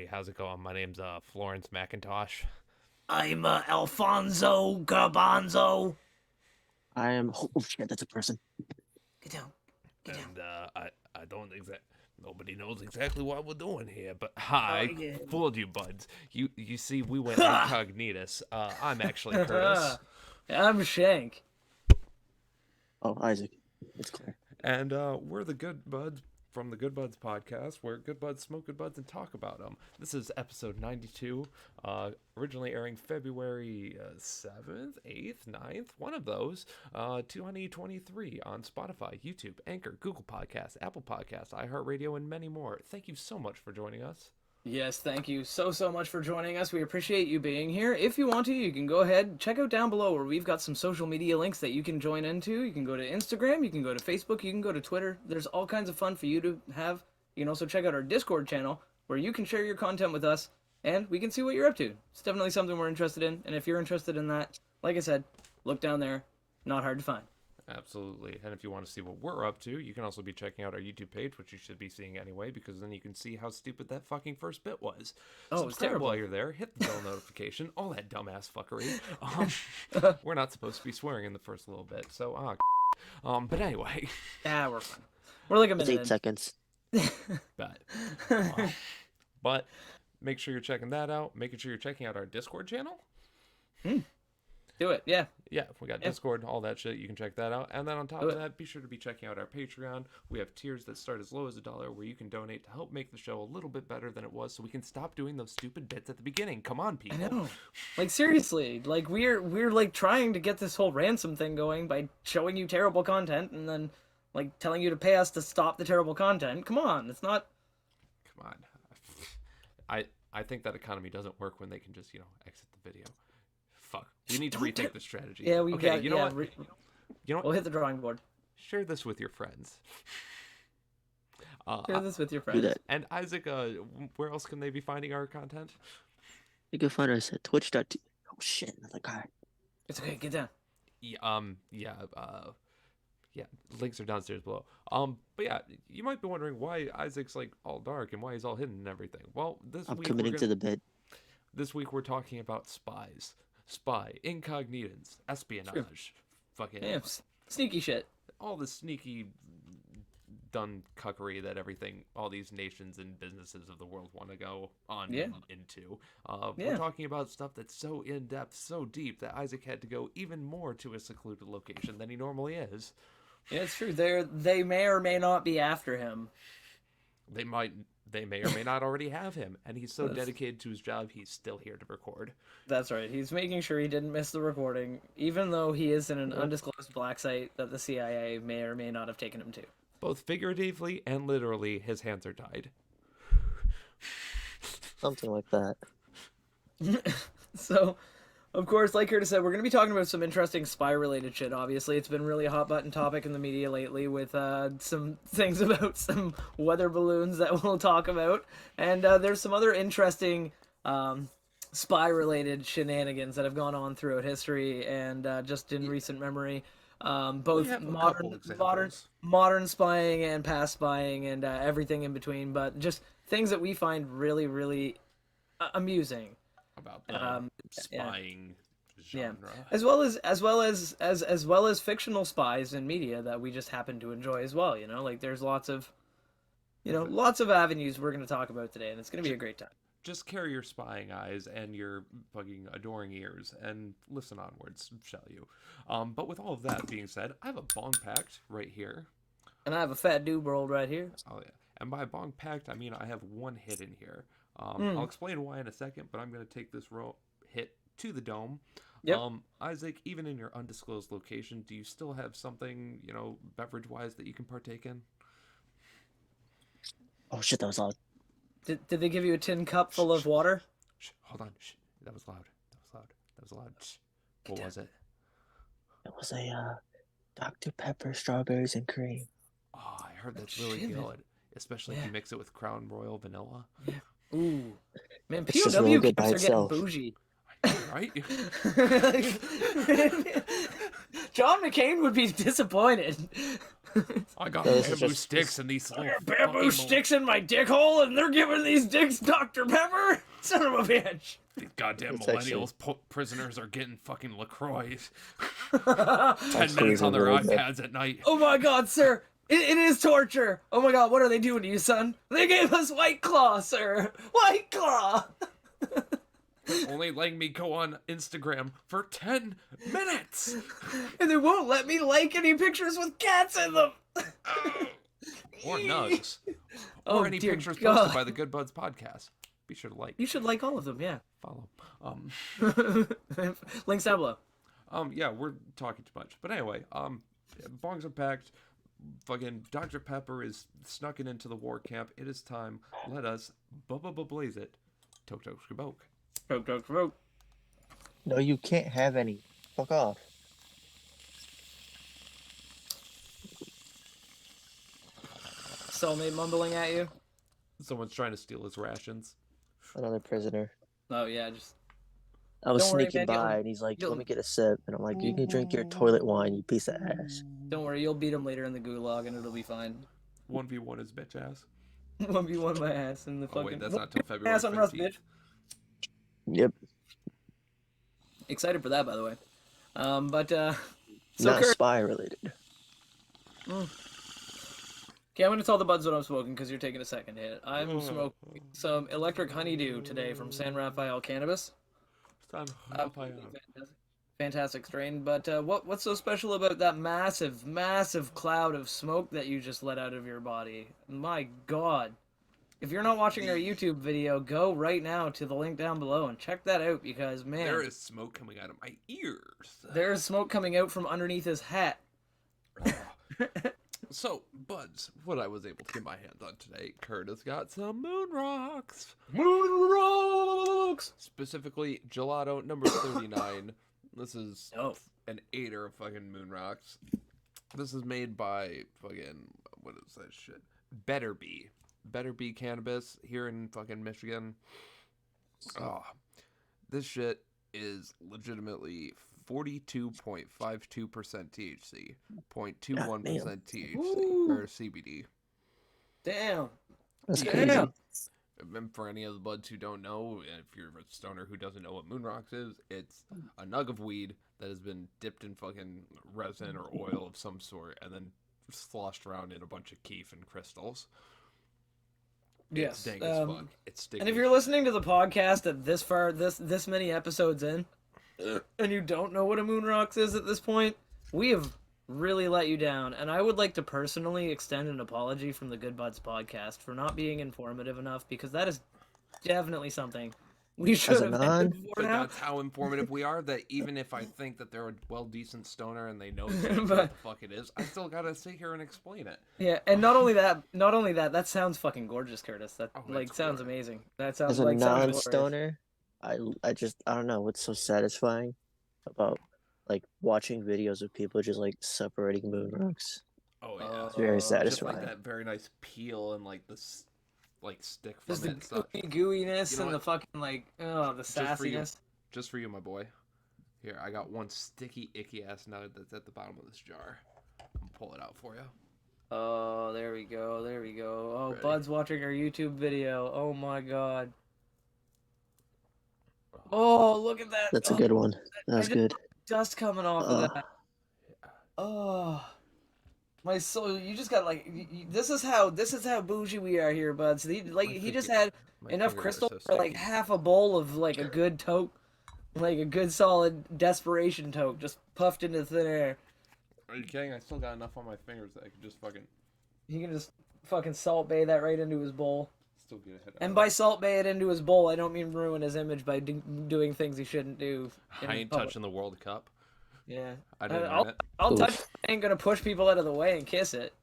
Hey, how's it going? My name's Florence McIntosh, I'm Alfonso Garbanzo. I am. Oh shit, that's a person. Get down. Get down. and I don't exact nobody knows exactly what we're doing here, but Oh, hi, yeah. fooled you, buds. You see, we went Ha! incognitus. I'm actually Curtis, I'm Shank. Oh, Isaac. It's clear. and we're the Good Buds from the Good Buds podcast, where good buds smoke good buds and talk about them. This is episode 92, originally airing February 7th, 8th, 9th, one of those, 2023 on Spotify, YouTube, Anchor, Google Podcasts, Apple Podcasts, iHeartRadio, and many more. Thank you so much for joining us. Yes, thank you so much for joining us. We appreciate you being here. If you want to, you can go ahead, check out down below where we've got some social media links that you can join into. You can go to Instagram, you can go to Facebook, you can go to Twitter. There's all kinds of fun for you to have. You can also check out our Discord channel where you can share your content with us and we can see what you're up to. It's definitely something we're interested in. And if you're interested in that, like I said, look down there. Not hard to find. Absolutely. And if you want to see what we're up to, you can also be checking out our YouTube page, which you should be seeing anyway, because then you can see how stupid that fucking first bit was. Oh, it's Subscribe terrible. while you're there. Hit the bell notification. All that dumbass fuckery. We're not supposed to be swearing in the first little bit, so but anyway, Ah, we're fine. We're like a It's minute 8 in. seconds. but but make sure you're checking that out. Making sure you're checking out our Discord channel. Do it, yeah. Yeah, we got Discord, all that shit. You can check that out. And then on top Do of it. that, be sure to be checking out our Patreon. We have tiers that start as low as $1 where you can donate to help make the show a little bit better than it was so we can stop doing those stupid bits at the beginning. Come on, people. I know. Like seriously, like we're like trying to get this whole ransom thing going by showing you terrible content and then like telling you to pay us to stop the terrible content. Come on, it's not. Come on. I think that economy doesn't work when they can just, exit the video. Fuck. We need to rethink the strategy. Yeah, we okay, got. you know yeah, what? You know what? we'll hit the drawing board. Share this with your friends. Share this with your Do friends. that. And Isaac, where else can they be finding our content? You can find us at twitch.tv. Oh shit, another guy. It's okay. Get down. Yeah, links are downstairs below. But yeah, you might be wondering why Isaac's like all dark and why he's all hidden and everything. Well, I'm committing to the bed. this week we're talking about spies, incognitans, espionage, fucking Yeah, sneaky shit. all the sneaky done cuckery that all these nations and businesses of the world want to go on Yeah. into. Yeah. We're talking about stuff that's so in depth, so deep that Isaac had to go even more to a secluded location than he normally is. Yeah, it's true. They may or may not be after him. They may or may not already have him, and he's so That's- dedicated to his job, he's still here to record. That's right. He's making sure he didn't miss the recording, even though he is in an undisclosed black site that the CIA may or may not have taken him to. Both figuratively and literally, his hands are tied. Something like that. So, of course, like Curtis said, we're going to be talking about some interesting spy-related shit, obviously. It's been really a hot-button topic in the media lately with some things about some weather balloons that we'll talk about. And there's some other interesting spy-related shenanigans that have gone on throughout history and just in recent memory. Both have a couple modern examples. modern spying and past spying and everything in between, but just things that we find really, really amusing. About the yeah. spying Yeah, genre. as well as fictional spies in media that we just happen to enjoy as well. Like there's lots of avenues we're going to talk about today, and it's going to be a great time. Just carry your spying eyes and your fucking adoring ears and listen onwards, shall you? But with all of that being said, I have a bong packed right here. And I have a fat dude rolled right here. Oh yeah, and by bong packed I mean I have one hit in here. I'll explain why in a second, but I'm gonna take this hit to the dome. Yep. Isaac, even in your undisclosed location, do you still have something, beverage wise that you can partake in? Oh shit, that was loud. Did they give you a tin cup full of water? Shh, hold on. Shh, that was loud. That was loud. Shh. What was it? It was a Dr. Pepper, strawberries and cream. Oh, I heard that's really Shit, man. good, especially if Yeah. you mix it with Crown Royal vanilla. Ooh, man, It's just POW really good by camps are getting itself. bougie. Right? John McCain would be disappointed. I got No, this is bamboo just- sticks and these little Bamboo fucking sticks in my dick hole, and they're giving these dicks Dr. Pepper? Son of a bitch. These goddamn It's actually- millennials prisoners are getting fucking LaCroix. 10 Actually, minutes on their really good. iPads at night. Oh my god, sir. It is torture. Oh my god, what are they doing to you, son? They gave us White Claw, sir. White Claw. Only letting me go on Instagram for 10 minutes. And they won't let me like any pictures with cats in them. Or nugs. Oh, Or any dear pictures God. posted by the Good Buds podcast. Be sure to like, You should like all of them, yeah. follow. Links down below. Yeah, we're talking too much. But anyway, bongs are packed. Fucking Dr. Pepper is snucking into the war camp. It is time. Let us blaze it. Tok tok skabok. Poke, poke, poke. No, you can't have any. Fuck off. Cellmate mumbling at you. Someone's trying to steal his rations. Another prisoner. Oh yeah, just I was Don't worry, sneaking man, by, you'll- and he's like, you'll- "Let me get a sip," and I'm like, "You can drink your toilet wine, you piece of ass." don't worry, you'll beat him later in the gulag and it'll be fine. 1v1 is bitch ass. 1v1 my ass in the Oh fucking wait, that's not till February ass on Rust, 15th. bitch. Yep. Excited for that, by the way. So Not Kurt, spy related. okay, I'm gonna tell the buds what I'm smoking because you're taking a second hit. I'm smoking some electric honeydew today from San Rafael Cannabis. Raphael. Fantastic strain. But what's so special about that massive cloud of smoke that you just let out of your body? My God. If you're not watching our YouTube video, go right now to the link down below and check that out because, man, There is smoke coming out of my ears. there's smoke coming out from underneath his hat. So, buds, what I was able to get my hands on today, Curtis got some moon rocks. Moon rocks! Specifically, gelato number 39. This is Oh. an 8er of fucking moon rocks. This is made by fucking, what is that shit? Better Be Cannabis here in fucking Michigan. Oh, this shit is legitimately 42.52% THC, 0.21% THC, or CBD. Damn. That's Yeah. crazy. And for any of the buds who don't know, if you're a stoner who doesn't know what moon rocks is, it's a nug of weed that has been dipped in fucking resin or oil of some sort and then sloshed around in a bunch of keef and crystals. Yes. It's dank as fuck. It's sticky. And if as you're shit. listening to the podcast at this far, this many episodes in, and you don't know what a moon rocks is at this point, we have really let you down. And I would like to personally extend an apology from the Good Buds podcast for not being informative enough because that is definitely something we should a have non- ended before But now. that's how informative we are, that even if I think that they're a decent stoner and they know exactly But- what the fuck it is, I still gotta sit here and explain it. Yeah, and not only that, that sounds fucking gorgeous, Curtis. That Oh, like it's sounds gorgeous. amazing. That sounds As a like sounds glorious. non-stoner, I don't know what's so satisfying about like watching videos of people just like separating moon rocks. Oh yeah, It's very Just just satisfying. like that very nice peel and like this, like stick from Just it the and stuff. gooiness You know and the what? fucking like the Just for you. sassiness. Just for you, my boy. Here, I got one sticky, icky ass nug that's at the bottom of this jar. I'll pull it out for you. Oh, there we go. There we go. Oh, Ready? Bud's watching our YouTube video. Oh my God. Oh, look at that. That's a Oh, good one. That was just- good. dust coming off of that. Oh, my soul. You just got like this is how bougie we are here, Bud. So he just had My enough fingers are crystal so for like sticky. half a bowl of like a good toke, like a good solid desperation toke, just puffed into thin air. Are you kidding? I still got enough on my fingers that I could just fucking He can just fucking Salt Bay that right into his bowl. still get a hit. And by Salt Bay it into his bowl, I don't mean ruin his image by doing things he shouldn't do. in I ain't public. touching the World Cup. Yeah. I didn't I'll- earn it. I'll Oof. touch it. I ain't gonna push people out of the way and kiss it.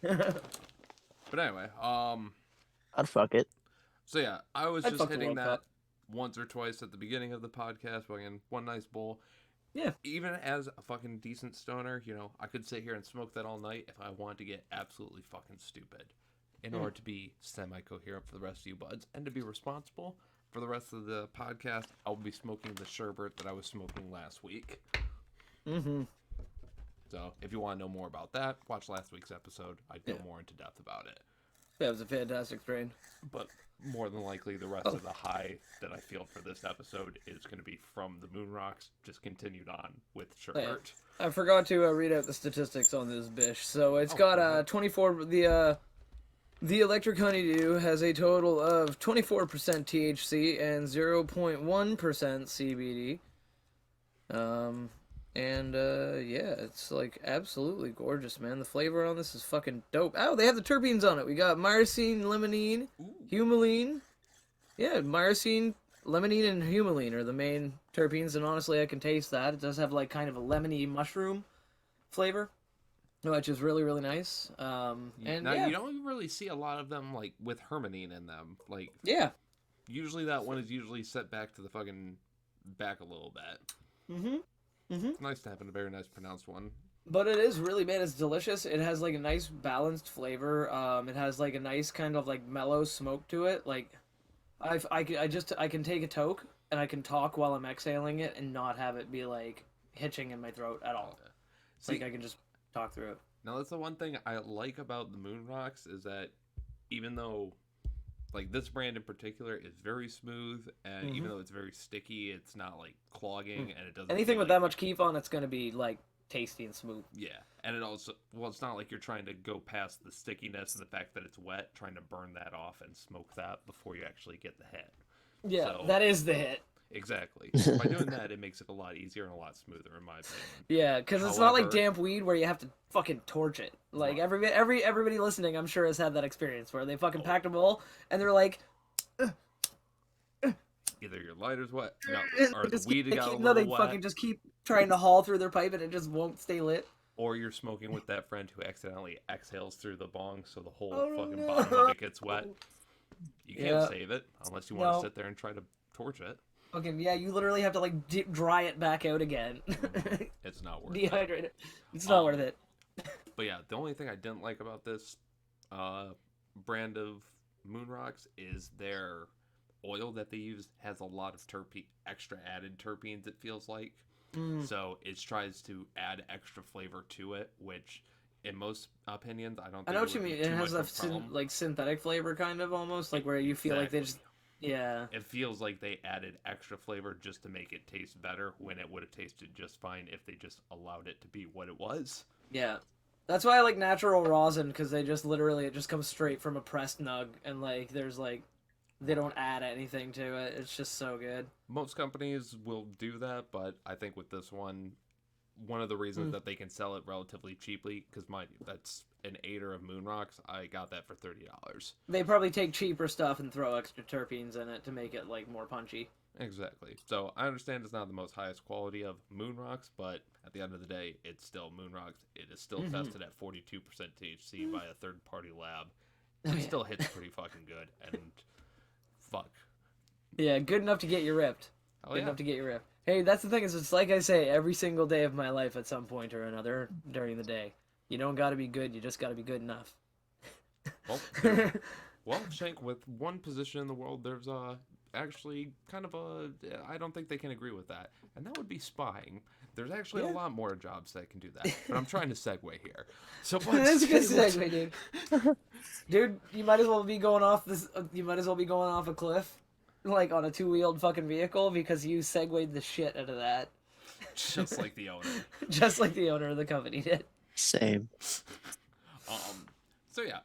But anyway, I'd fuck it. so yeah, I was I'd just fuck the hitting World that Cup. once or twice at the beginning of the podcast, fucking one nice bowl. Yeah. Even as a fucking decent stoner, you know, I could sit here and smoke that all night if I wanted to get absolutely fucking stupid. In order to be semi-coherent for the rest of you buds and to be responsible for the rest of the podcast, I'll be smoking the sherbet that I was smoking last week. Mm-hmm. So if you want to know more about that, watch last week's episode. I go more into depth about it. That was a fantastic strain. But more than likely, the rest of the high that I feel for this episode is going to be from the Moon Rocks, just continued on with Sherbert. I forgot to read out the statistics on this bish. So it's got 24. The Electric Honeydew has a total of 24% THC and 0.1% CBD. Yeah, it's like absolutely gorgeous, man. The flavor on this is fucking dope. Oh, they have the terpenes on it. We got myrcene, limonene, humulene. Yeah, myrcene, limonene, and humulene are the main terpenes, and honestly, I can taste that. It does have like kind of a lemony mushroom flavor, which is really, really nice. You don't really see a lot of them like with hermonine in them. Like, usually that one is usually set back to the fucking back a little bit. It's nice to have a very nice pronounced one. But it is really, man, it's delicious. It has like a nice balanced flavor. It has like a nice kind of like mellow smoke to it. Like, I can take a toke and I can talk while I'm exhaling it and not have it be like hitching in my throat at all. Like I can just talk through it. Now that's the one thing I like about the Moon Rocks is that even though like this brand in particular is very smooth, and even though it's very sticky, it's not like clogging, and it doesn't. Anything with that much keef on, it's gonna be like tasty and smooth. Yeah, and it also it's not like you're trying to go past the stickiness and the fact that it's wet, trying to burn that off and smoke that before you actually get the hit. Yeah, so, that is the hit. Exactly. By doing that, it makes it a lot easier and a lot smoother, in my opinion. Yeah, because it's not like damp weed where you have to fucking torch it. Like everybody listening, I'm sure has had that experience where they fucking packed a bowl and they're like, either your lighter's wet, or the weed got a little they wet. fucking just keep trying to haul through their pipe and it just won't stay lit. Or you're smoking with that friend who accidentally exhales through the bong, so the whole fucking bottom of it gets wet. You can't save it unless you want to sit there and try to torch it. Okay, yeah, you literally have to like dry it back out again. It's not worth Dehydrate it. It's not worth it. But yeah, the only thing I didn't like about this brand of Moon Rocks is their oil that they use has a lot of extra added terpenes, it feels like. So it tries to add extra flavor to it, which in most opinions, I don't think I know what you mean. It has a like synthetic flavor kind of almost, like where you feel like they just... Yeah. It feels like they added extra flavor just to make it taste better when it would have tasted just fine if they just allowed it to be what it was. Yeah. That's why I like natural rosin, because they just literally, it just comes straight from a pressed nug, and like, there's like, they don't add anything to it. It's just so good. Most companies will do that, but I think with this one of the reasons that they can sell it relatively cheaply, because that's an 8er of Moon Rocks, I got that for $30. They probably take cheaper stuff and throw extra terpenes in it to make it like more punchy. Exactly. So I understand it's not the most highest quality of Moon Rocks, but at the end of the day, it's still Moon Rocks. It is still tested at 42% THC by a third-party lab. It still hits pretty fucking good, and fuck. Yeah, good enough to get you ripped. Good enough to get you ripped. Hey, that's the thing, is it's like I say every single day of my life at some point or another during the day. You don't gotta be good, you just gotta be good enough. Well, Shank, with one position in the world, there's actually kind of I don't think they can agree with that, and that would be spying. There's actually a lot more jobs that can do that, but I'm trying to segue here. So that's a good segue, dude. Dude, you might as well be going off a cliff, like on a 2-wheeled fucking vehicle, because you segued the shit out of that. Just like the owner. Just like the owner of the company did. Same. So yeah,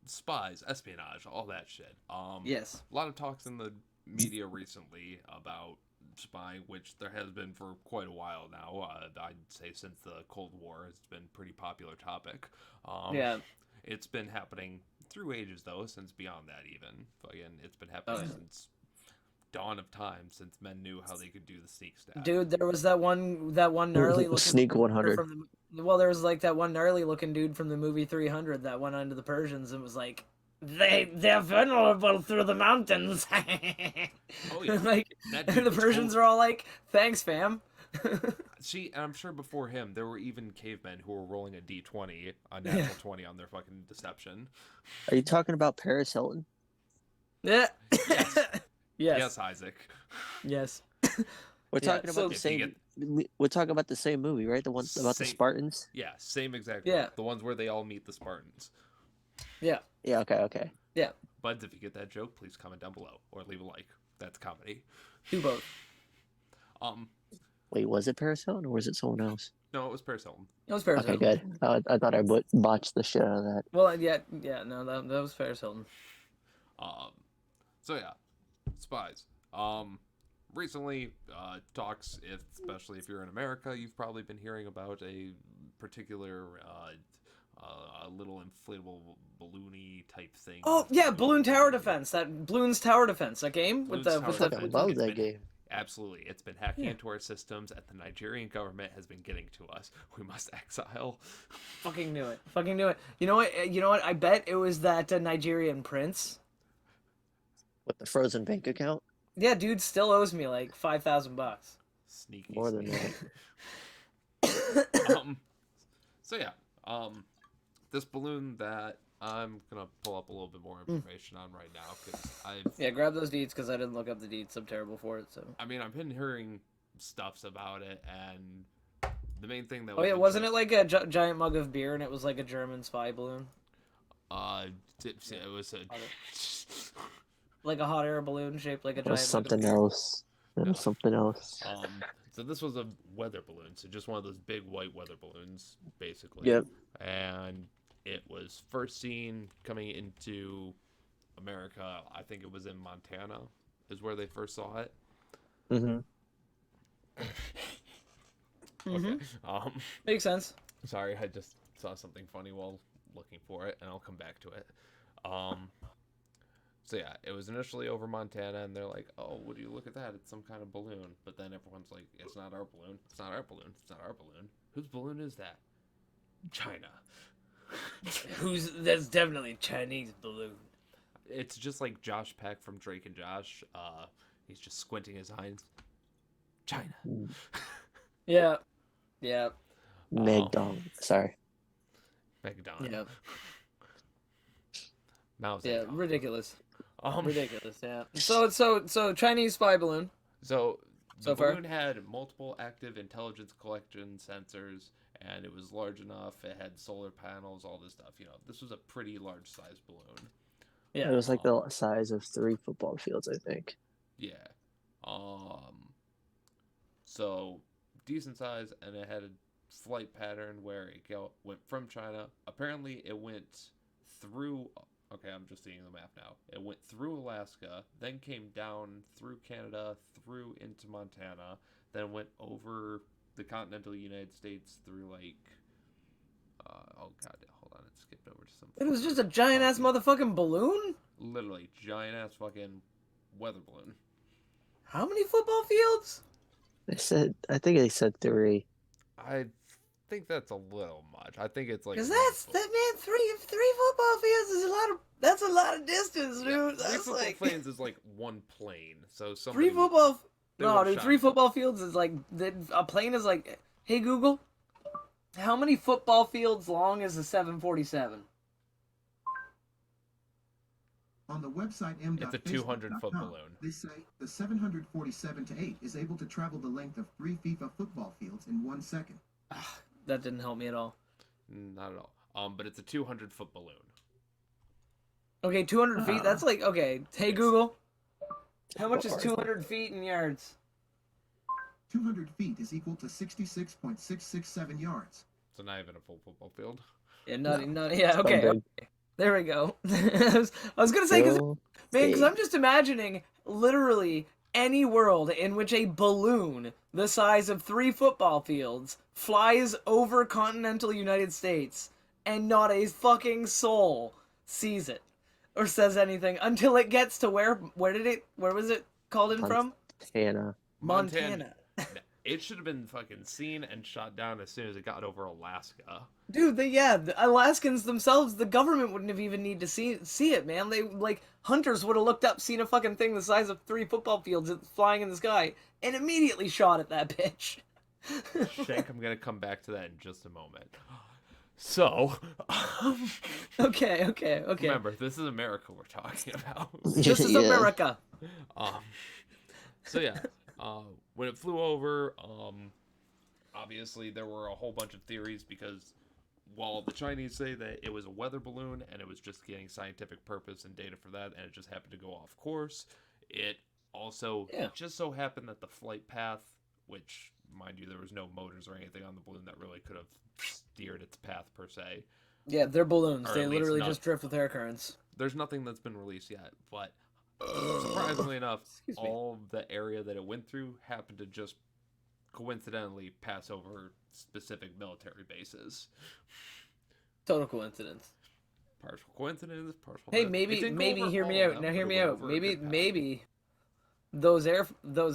spies, espionage, all that shit. Yes. A lot of talks in the media recently about spying, which there has been for quite a while now. I'd say since the Cold War, it's been a pretty popular topic. Yeah. It's been happening through ages, though, since beyond that even. Again, it's been happening since dawn of time, since men knew how they could do the sneak stab. Dude, there was that one gnarly looking Sneak 100. There was like that one gnarly looking dude from the movie 300 that went onto the Persians and was like, they're vulnerable through the mountains. Oh yeah. Like, and the Persians are all like, thanks, fam. See, I'm sure before him, there were even cavemen who were rolling a D20, a natural 20 on their fucking deception. Are you talking about Paris Hilton? Yeah. Yes. Yes. Yes, Isaac. Yes. We're Yeah, talking so- about the If you same. We're talking about the same movie, right? The one about the Same- Spartans. Yeah, same exact. Yeah. one. The ones where they all meet the Spartans. Yeah. Yeah. Okay. Buds, if you get that joke, please comment down below or leave a like. That's comedy. Do both. Wait, was it Paris Hilton or was it someone else? No, it was Paris Hilton. It was Paris Okay, Hilton. good. I thought I botched the shit out of that. Well, yeah, no, that was Paris Hilton. So yeah, spies. Recently, talks, especially if you're in America, you've probably been hearing about a particular, a little inflatable balloony type thing. Oh yeah, Balloon Tower Defense. That Balloon's Tower Defense. That game with Balloon's the with Tower the. I Defense. love It's that been- game. Absolutely, it's been hacking Yeah. into our systems, and the Nigerian government has been getting to us. We must exile. Fucking knew it. Fucking knew it. You know what? You know what? I bet it was that Nigerian prince. With the frozen bank account. Yeah, dude still owes me like $5,000. Sneaky. More than sneaky. that. So yeah, this balloon that I'm gonna pull up a little bit more information on right now because Yeah, grab those deeds because I didn't look up the deeds. I'm terrible for it. So. I mean, I've been hearing stuffs about it, and the main thing that Oh yeah, wasn't it like a giant mug of beer and it was like a German spy balloon, it was a like a hot air balloon shaped like a It was giant. Mug of something beer. else. It was something else. so this was a weather balloon, so just one of those big white weather balloons, basically. Yep. And it was first seen coming into America. I think it was in Montana, is where they first saw it. Mm-hmm. Okay. Makes sense. Sorry, I just saw something funny while looking for it, and I'll come back to it. So yeah, it was initially over Montana, and they're like, "Oh, would you look at that? It's some kind of balloon." But then everyone's like, "It's not our balloon. It's not our balloon. It's not our balloon. Whose balloon is that? China." That's definitely Chinese balloon. It's just like Josh Peck from Drake and Josh. He's just squinting his eyes. China. Yeah. Yeah. Meg Dong. Sorry. McDonald. Yeah. Mao Yeah. Zedong. Ridiculous. Um, Ridiculous. Yeah. So Chinese spy balloon. So the So far? balloon had multiple active intelligence collection sensors, and it was large enough. It had solar panels, all this stuff. You know, this was a pretty large size balloon. Yeah. It was like the size of 3 football fields, I think. Yeah. So decent size, and it had a flight pattern where it went from China. Apparently, it went through. Okay, I'm just seeing the map now. It went through Alaska, then came down through Canada, through into Montana, then went over the continental United States through like. Oh god, hold on, it skipped over to some. It was just a giant ass motherfucking balloon. Literally giant ass fucking weather balloon. How many football fields? I think they said 3. I think that's a little much. I think it's like. Because one that's foot- that man. Three football fields is a lot of. That's a lot of distance, dude. Yeah, That's football like planes is like one plane. So somebody three football. they No, would've dude. shot 3 it. football fields is like a plane is like. Hey Google, how many football fields long is a 747? On the website It's a 200-foot balloon. They say the 747-8 is able to travel the length of 3 FIFA football fields in 1 second. That didn't help me at all. Not at all. But it's a 200-foot balloon. Okay, 200 feet. That's like okay. Hey Google, how much is Far. 200 feet in yards? 200 feet is equal to 66.667 yards. So not even a full football field. Yeah, nutty. Yeah, okay. Quite big. There we go. I was gonna say, Still because big. I'm just imagining literally any world in which a balloon the size of 3 football fields flies over continental United States and not a fucking soul sees it or says anything until it gets to where was it called in from? Montana. Montana. It should have been fucking seen and shot down as soon as it got over Alaska. Dude, the Alaskans themselves, the government wouldn't have even need to see it, man. They like hunters would have looked up, seen a fucking thing the size of 3 football fields flying in the sky, and immediately shot at that bitch. Shank, I'm gonna come back to that in just a moment. So, Okay. remember, this is America we're talking about. This is Yeah. America. So yeah, When it flew over, obviously there were a whole bunch of theories because while the Chinese say that it was a weather balloon and it was just getting scientific purpose and data for that and it just happened to go off course, it also just so happened that the flight path, which, mind you, there was no motors or anything on the balloon that really could have steered its path per se. Yeah, they're balloons. Or They at least literally not- just drift with air currents. There's nothing that's been released yet, but surprisingly enough, Excuse me. all the area that it went through happened to just coincidentally pass over specific military bases. Total coincidence. Partial coincidence, partial. Hey, not. It maybe didn't go maybe over hear all me of out. them, Now but hear it me went out. over a Maybe good path. maybe those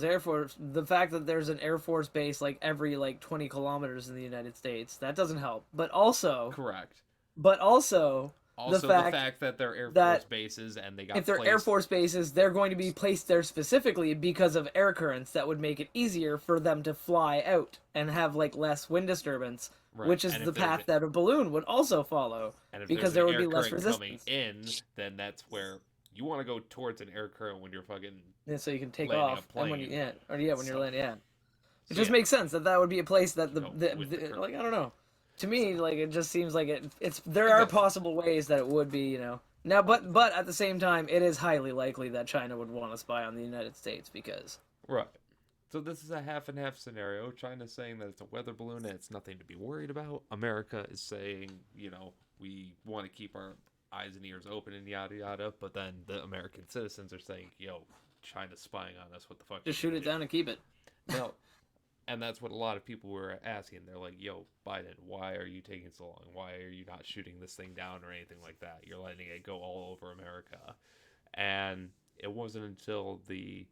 air force, the fact that there's an air force base like every like 20 kilometers in the United States, that doesn't help. But also Correct. the Also, fact that they're Air that Force bases and they got if they're placed, Air Force bases, they're going to be placed there specifically because of air currents that would make it easier for them to fly out and have like less wind disturbance, right, which is and the if there's path that a balloon would also follow. and if because there's there an would be air less current resistance. coming in, then that's where you want to go towards an air current when you're fucking. Yeah, so you can take Landing a off and when you plane. when you're So- landing, It So just yeah, makes sense that that would be a place that Go with the current. like I don't know. To me, like it just seems like it's there are Exactly. possible ways that it would be, Now, but at the same time, it is highly likely that China would want to spy on the United States because right. So this is a half and half scenario. China's saying that it's a weather balloon and it's nothing to be worried about. America is saying, we want to keep our eyes and ears open and yada yada. But then the American citizens are saying, yo, China's spying on us. What the fuck? just are shoot you it gonna down and keep it. do?" No. And that's what a lot of people were asking. They're like, yo, Biden, why are you taking so long? Why are you not shooting this thing down or anything like that? You're letting it go all over America. And it wasn't until the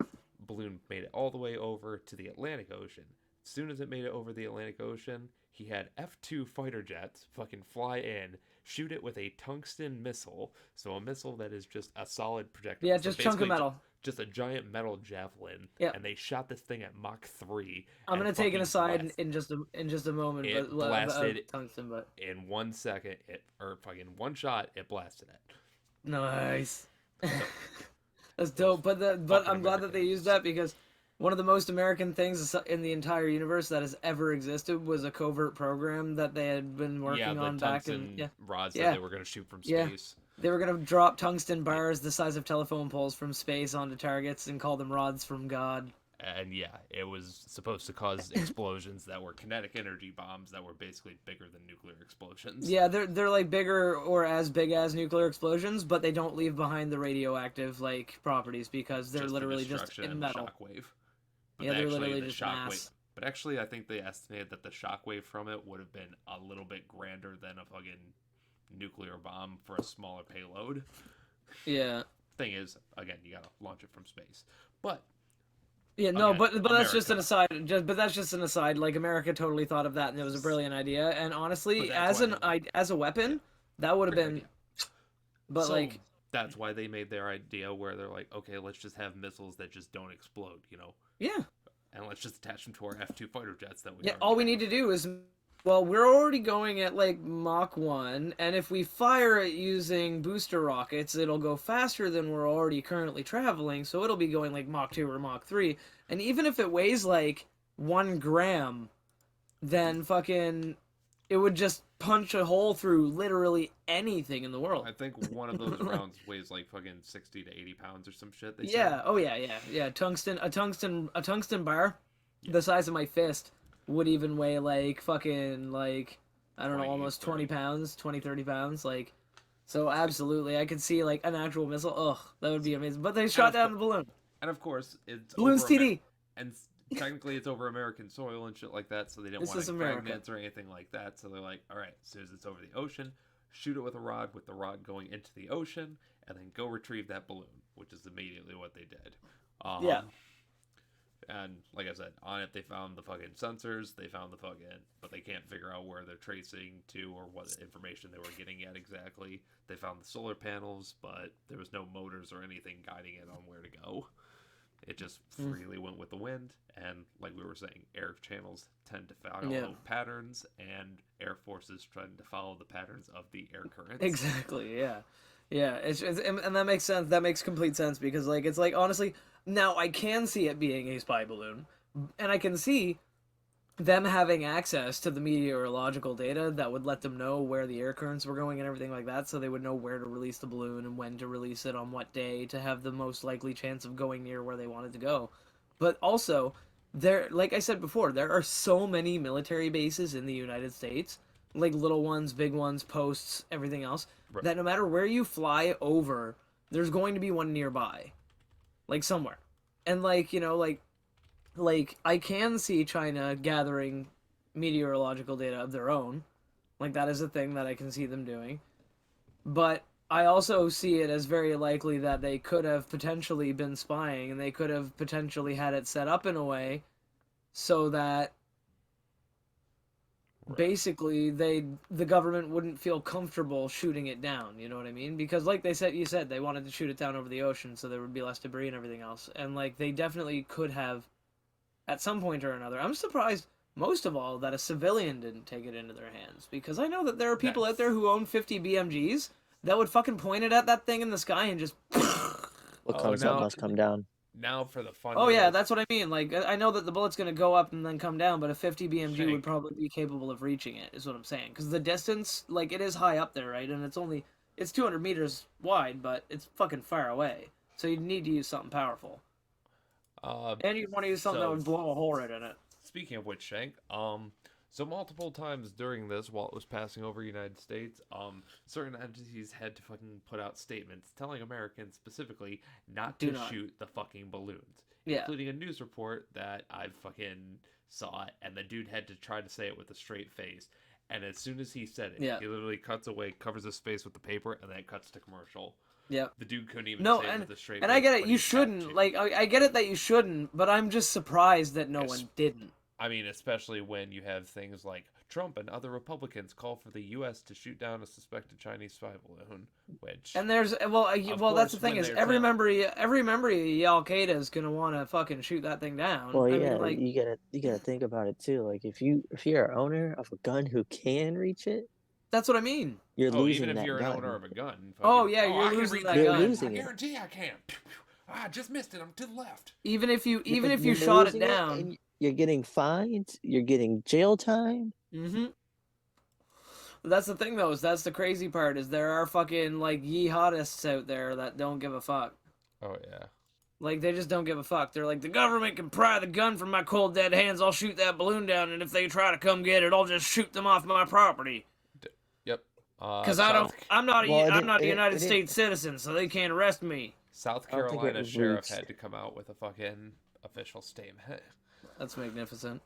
balloon made it all the way over to the Atlantic Ocean. As soon as it made it over the Atlantic Ocean, he had F-2 fighter jets fucking fly in, shoot it with a tungsten missile. So a missile that is just a solid projectile. Yeah, So just chunk of basically metal. Just a giant metal javelin. Yeah. And they shot this thing at Mach 3. I'm gonna and take an fucking aside blast- in just a moment, It but blasted- tungsten, but in 1 second, fucking one shot, it blasted it. nice. That's dope. But I'm Fucking glad that they Americans. used that because one of the most American things in the entire universe that has ever existed was a covert program that they had been working Yeah, the on back tungsten in. rods Yeah. that they were going to shoot from Yeah. space. They were gonna drop tungsten bars the size of telephone poles from space onto targets and call them rods from God. And yeah, it was supposed to cause explosions that were kinetic energy bombs that were basically bigger than nuclear explosions. Yeah, they're like bigger or as big as nuclear explosions, but they don't leave behind the radioactive like properties because they're Just the literally just destruction in and the metal. shockwave. But Yeah, they're actually, literally the just shockwave. mass. But actually, I think they estimated that the shockwave from it would have been a little bit grander than a fucking nuclear bomb for a smaller payload. Yeah. Thing is, again, you gotta launch it from space. But Yeah, no, Again, but that's just an America. aside. But that's just an aside. Like America totally thought of that, and it was a brilliant idea. And honestly, But that's as why as a weapon, that would have great been. idea. But So, like, that's why they made their idea where they're like, okay, let's just have missiles that just don't explode, yeah, and let's just attach them to our F-2 fighter jets that we. yeah. already All we have. need to do is, well, we're already going at like Mach 1, and if we fire it using booster rockets, it'll go faster than we're already currently traveling. So it'll be going like Mach 2 or Mach 3. And even if it weighs like 1 gram, then fucking it would just punch a hole through literally anything in the world. I think one of those rounds weighs like fucking 60 to 80 pounds or some shit. They Yeah. said. Oh yeah. A tungsten bar, the size of my fist, would even weigh like fucking like I don't know, 20, almost 30. 20 pounds, 20, 30 pounds. Like, so absolutely, I could see like an actual missile. Ugh, that would be amazing. But they shot of down the balloon. And of course, it's Balloons over TD. and technically it's over American soil and shit like that, so they didn't This want is any America. fragments or anything like that. So they're like, all right, as soon as it's over the ocean, shoot it with a rod, with the rod going into the ocean, and then go retrieve that balloon, which is immediately what they did. Yeah. And like I said, on it they found the fucking sensors, they found the fucking, but they can't figure out where they're tracing to or what information they were getting at exactly. They found the solar panels, but there was no motors or anything guiding it on where to go. It just freely went with the wind, and like we were saying, air channels tend to follow Yeah. patterns, and air forces tend to follow the patterns of the air currents. Exactly. Yeah. Yeah. And that makes sense. That makes complete sense because like it's like honestly, Now I can see it being a spy balloon, and I can see them having access to the meteorological data that would let them know where the air currents were going and everything like that, so they would know where to release the balloon and when to release it on what day to have the most likely chance of going near where they wanted to go. But also, there, like I said before, there are so many military bases in the United States, like little ones, big ones, posts, everything else, Right. that no matter where you fly over, there's going to be one nearby, like somewhere. And like, like I can see China gathering meteorological data of their own. Like that is a thing that I can see them doing. But I also see it as very likely that they could have potentially been spying and they could have potentially had it set up in a way so that Right. basically the government wouldn't feel comfortable shooting it down, you know what I mean? Because like you said they wanted to shoot it down over the ocean so there would be less debris and everything else. And like they definitely could have at some point or another. I'm surprised, most of all, that a civilian didn't take it into their hands, because I know that there are people out there who own 50 BMGs that would fucking point it at that thing in the sky and just. What Oh, comes up no. must come down. Now for the fun. Oh yeah, little- that's what I mean. Like I know that the bullet's gonna go up and then come down, but a 50 BMG Shank. would probably be capable of reaching it. Is what I'm saying. Because the distance, like it is high up there, right? And it's 200 meters wide, but it's fucking far away. So you need to use something powerful, and you want to use something that so- would blow a hole right in it. Speaking of which, Shank, so multiple times during this, while it was passing over the United States, certain entities had to fucking put out statements telling Americans specifically not Do to not. shoot the fucking balloons, Yeah. including a news report that I fucking saw, and the dude had to try to say it with a straight face. And as soon as he said it, Yeah. he literally cuts away, covers his face with the paper, and then it cuts to commercial. Yep. The dude couldn't even No, say it and with a straight and face. I get it. but You he had shouldn't. to. Like I get it that you shouldn't, but I'm just surprised that no Yes. one didn't. I mean, especially when you have things like Trump and other Republicans call for the U.S. to shoot down a suspected Chinese spy balloon, which And there's well, Of that's the course, thing when is they're every found- member of Al Qaeda is gonna want to fucking shoot that thing down. Well, I mean, yeah, like you gotta think about it too. Like if you're an owner of a gun who can reach it, that's what I mean. you're even losing if that you're gun. an owner of a gun. Oh, fucking, yeah, you're I can losing reach that You're gun. losing I it. guarantee I can. I just missed it. I'm to the left. Even if you You're shot it losing down. and you're getting fined. You're getting jail time. Mm-hmm. That's the thing, though. Is that's the crazy part. Is there are fucking like jihadists out there that don't give a fuck. Oh yeah. Like they just don't give a fuck. They're like, the government can pry the gun from my cold dead hands. I'll shoot that balloon down, and if they try to come get it, I'll just shoot them off my property. Yep. Because South I'm not Well, I'm not a United it- States citizen, so they can't arrest me. South I don't think it Carolina sheriff reached- had to come out with a fucking official statement. That's magnificent.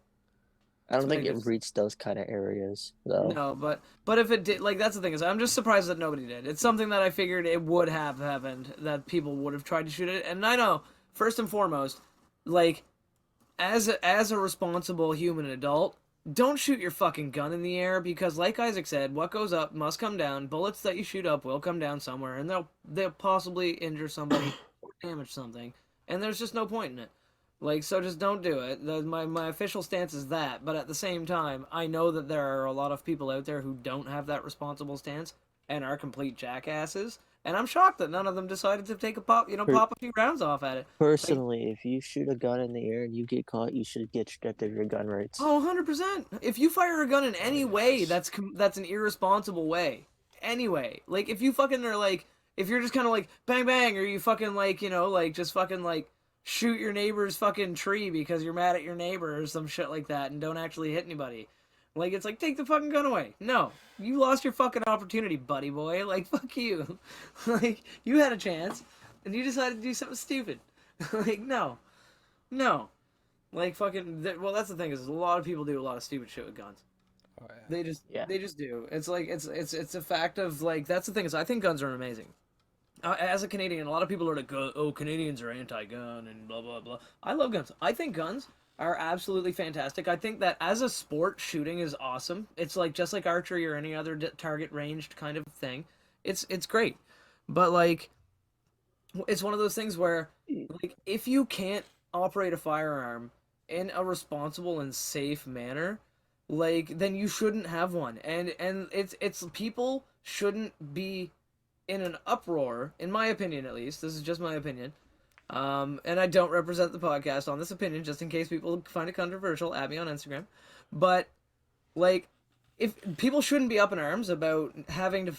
I don't It's think it magnificent. reached those kind of areas though. No, but if it did, like that's the thing is, I'm just surprised that nobody did. It's something that I figured it would have happened, that people would have tried to shoot it. And I know, first and foremost, like as a responsible human adult, don't shoot your fucking gun in the air, because like Isaac said, what goes up must come down. Bullets that you shoot up will come down somewhere, and they'll possibly injure somebody or damage something, and there's just no point in it. Like, so just don't do it. My official stance is that, but at the same time, I know that there are a lot of people out there who don't have that responsible stance and are complete jackasses, and I'm shocked that none of them decided to take pop a few rounds off at it. Personally, if you shoot a gun in the air and you get caught, you should get stripped of your gun rights. Oh, 100%. If you fire a gun in any way, that's an irresponsible way. Anyway, like if you fucking are like, if you're just kind of like bang bang, or you fucking like, like just fucking like shoot your neighbor's fucking tree because you're mad at your neighbor or some shit like that and don't actually hit anybody. Like, it's like, take the fucking gun away. No, you lost your fucking opportunity, buddy boy. Like, fuck you. Like, you had a chance and you decided to do something stupid. Like, no. Like, fucking, well, that's the thing is a lot of people do a lot of stupid shit with guns. Oh yeah. They just do. It's like, it's a fact of, like, that's the thing is I think guns are amazing. As a Canadian, a lot of people are like, oh, Canadians are anti-gun and blah, blah, blah. I love guns. I think guns are absolutely fantastic. I think that as a sport, shooting is awesome. It's like, just like archery or any other target ranged kind of thing. It's great. But, like, it's one of those things where, like, if you can't operate a firearm in a responsible and safe manner, like, then you shouldn't have one. And it's people shouldn't be in an uproar, in my opinion at least, this is just my opinion, And I don't represent the podcast on this opinion, just in case people find it controversial. Add me on Instagram. But like, if people shouldn't be up in arms about having to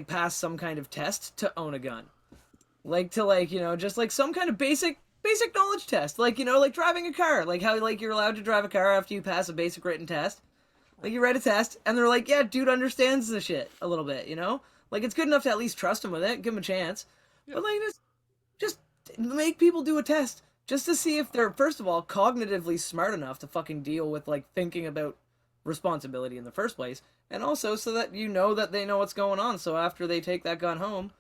pass some kind of test to own a gun, just like some kind of basic knowledge test, like like driving a car, like how like you're allowed to drive a car after you pass a basic written test. Like you write a test, and they're like, yeah, dude understands the shit a little bit, Like it's good enough to at least trust him with it, give him a chance. Yeah. But like just make people do a test just to see if they're first of all cognitively smart enough to fucking deal with like thinking about responsibility in the first place, and also so that that they know what's going on. So after they take that gun home,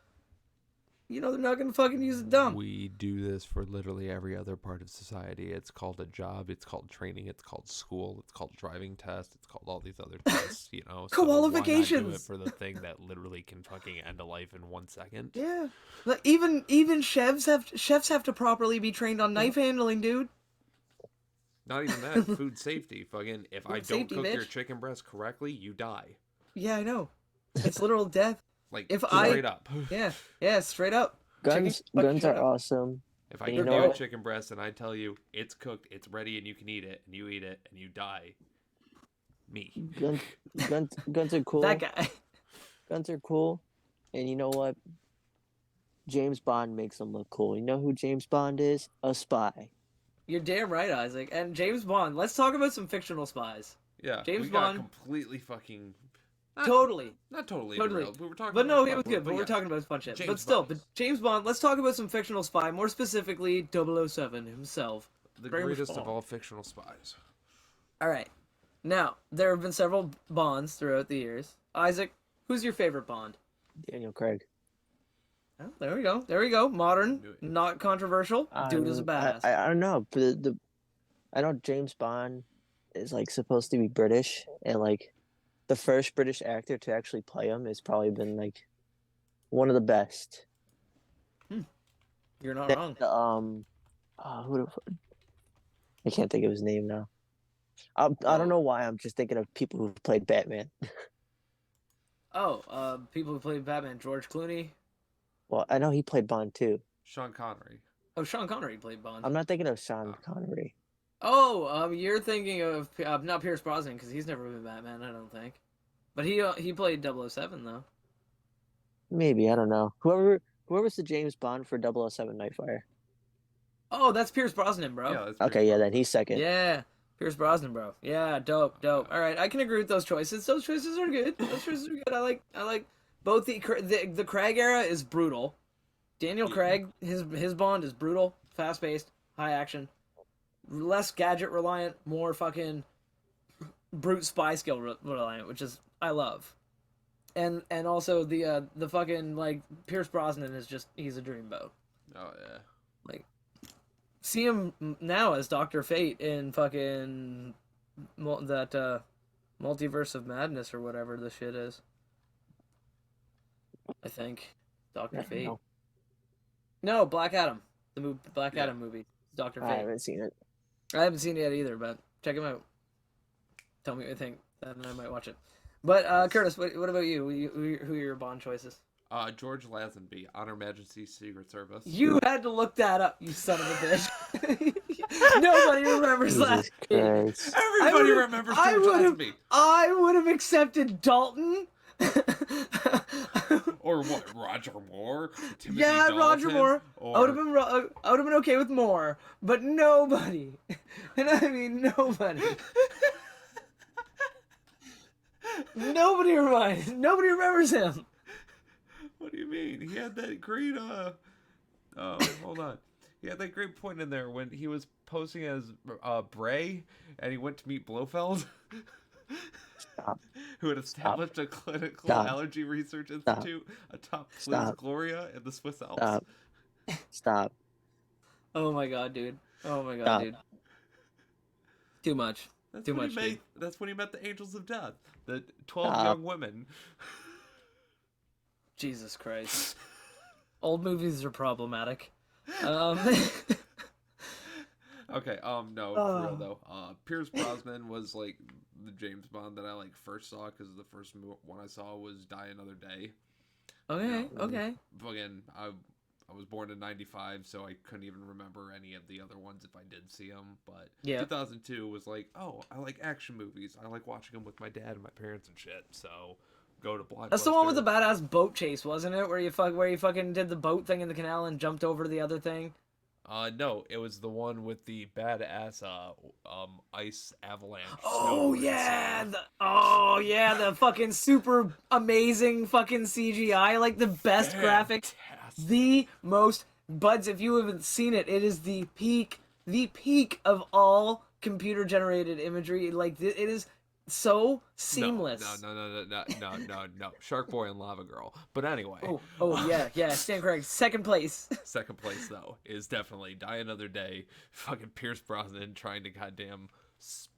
they're not gonna fucking use it dumb. We do this for literally every other part of society. It's called a job. It's called training. It's called school. It's called driving test. It's called all these other tests. So why not do it Qualifications. for the thing that literally can fucking end a life in 1 second? Yeah, like even chefs have to properly be trained on knife handling, dude. Not even that. Food safety. Fucking, if I don't safety, cook your bitch. chicken breast correctly, you die. Yeah, I know. It's literal death. Like, If straight up. Yeah, straight up. Guns are awesome. If I You cook know you a what? chicken breast and I tell you it's cooked, it's ready, and you can eat it, and you eat it, and you die, me. Guns are cool. That guy. Guns are cool, and you know what? James Bond makes them look cool. You know who James Bond is? A spy. You're damn right, Isaac. And James Bond. Let's talk about some fictional spies. Yeah, James we got Bond- completely fucking... Totally. Not totally. Totally. Derailed. We were talking But about no, stuff, it was good. But yeah. we're talking about fun shit. James But still, Bond. James Bond, let's talk about some fictional spy, more specifically 007 himself. The Very much greatest of Bond. all fictional spies. All right. Now, there have been several Bonds throughout the years. Isaac, who's your favorite Bond? Daniel Craig. Oh, there we go. There we go. Modern, Knew it. not controversial. Dude is a badass. I don't know, but I know James Bond is like supposed to be British, and like the first British actor to actually play him has probably been like one of the best. You're not That- wrong. I can't think of his name now. I don't know why I'm just thinking of people who've played Batman. People who played Batman, George Clooney. Well, I know he played Bond too. Sean Connery. Oh, Sean Connery played Bond. I'm not thinking of Sean Connery. You're thinking of not Pierce Brosnan because he's never been Batman, I don't think. But he played 007 though. Maybe, I don't know. Whoever's the James Bond for 007 Nightfire. Oh, that's Pierce Brosnan, bro. Yeah, that's Okay, pretty yeah, cool. then he's second. Yeah, Pierce Brosnan, bro. Yeah, dope. All right, I can agree with those choices. Those choices are good. I like both the Craig era is brutal. Daniel Yeah. Craig, his Bond is brutal, fast paced, high action, less gadget reliant, more fucking brute spy skill reliant, which is I love. And also the fucking like Pierce Brosnan is just he's a dreamboat. Oh, yeah. See him now as Dr. Fate in fucking that Multiverse of Madness or whatever the shit is. I think Dr. I Fate. don't know. No, Black Adam. The Black Yeah. Adam movie. Dr. I Fate. haven't seen it. I haven't seen it yet either, but check him out. Tell me what you think, and I might watch it. But Curtis, what about you? Who are your Bond choices? George Lazenby, On Her Majesty's Secret Service. You had to look that up, you son of a bitch. Nobody remembers that. Jesus Christ. Everybody remembers George Lazenby. I would have accepted Dalton. Or what? Roger Moore? Timothy Yeah, Roger Dalton? Moore. Or... I would have been okay with Moore, but nobody. And I mean nobody. Nobody remembers him. What do you mean? He had that great hold on. He had that great point in there when he was posing as Bray and he went to meet Blofeld. Stop. Who had established a clinical Stop. allergy research Stop. institute atop Stop. Gloria in the Swiss Alps. Stop. Stop. Oh my god, dude. Oh my god, Stop. dude. Too much. That's Too when much, he dude. That's when he met the Angels of Death, the 12 Stop. young women. Jesus Christ. Old movies are problematic. Okay, no, for real though. Pierce Brosnan was like the James Bond that I like first saw because the first one I saw was Die Another Day. Okay, okay. Fucking, I was born in '95, so I couldn't even remember any of the other ones if I did see them. But Yeah. 2002 was like, oh, I like action movies. I like watching them with my dad and my parents and shit. So go to Blockbuster. That's the one with the badass boat chase, wasn't it? Where you fucking did the boat thing in the canal and jumped over the other thing. No, it was the one with the badass ice avalanche. Oh snow yeah, racing. the fucking super amazing fucking CGI, like the best graphics, Fantastic. the most buds. If you haven't seen it, it is the peak of all computer generated imagery. Like it is so seamless. No. Shark Boy and Lava Girl. But anyway. Oh yeah, stand correct. Second place. Second place, though, is definitely Die Another Day. Fucking Pierce Brosnan trying to goddamn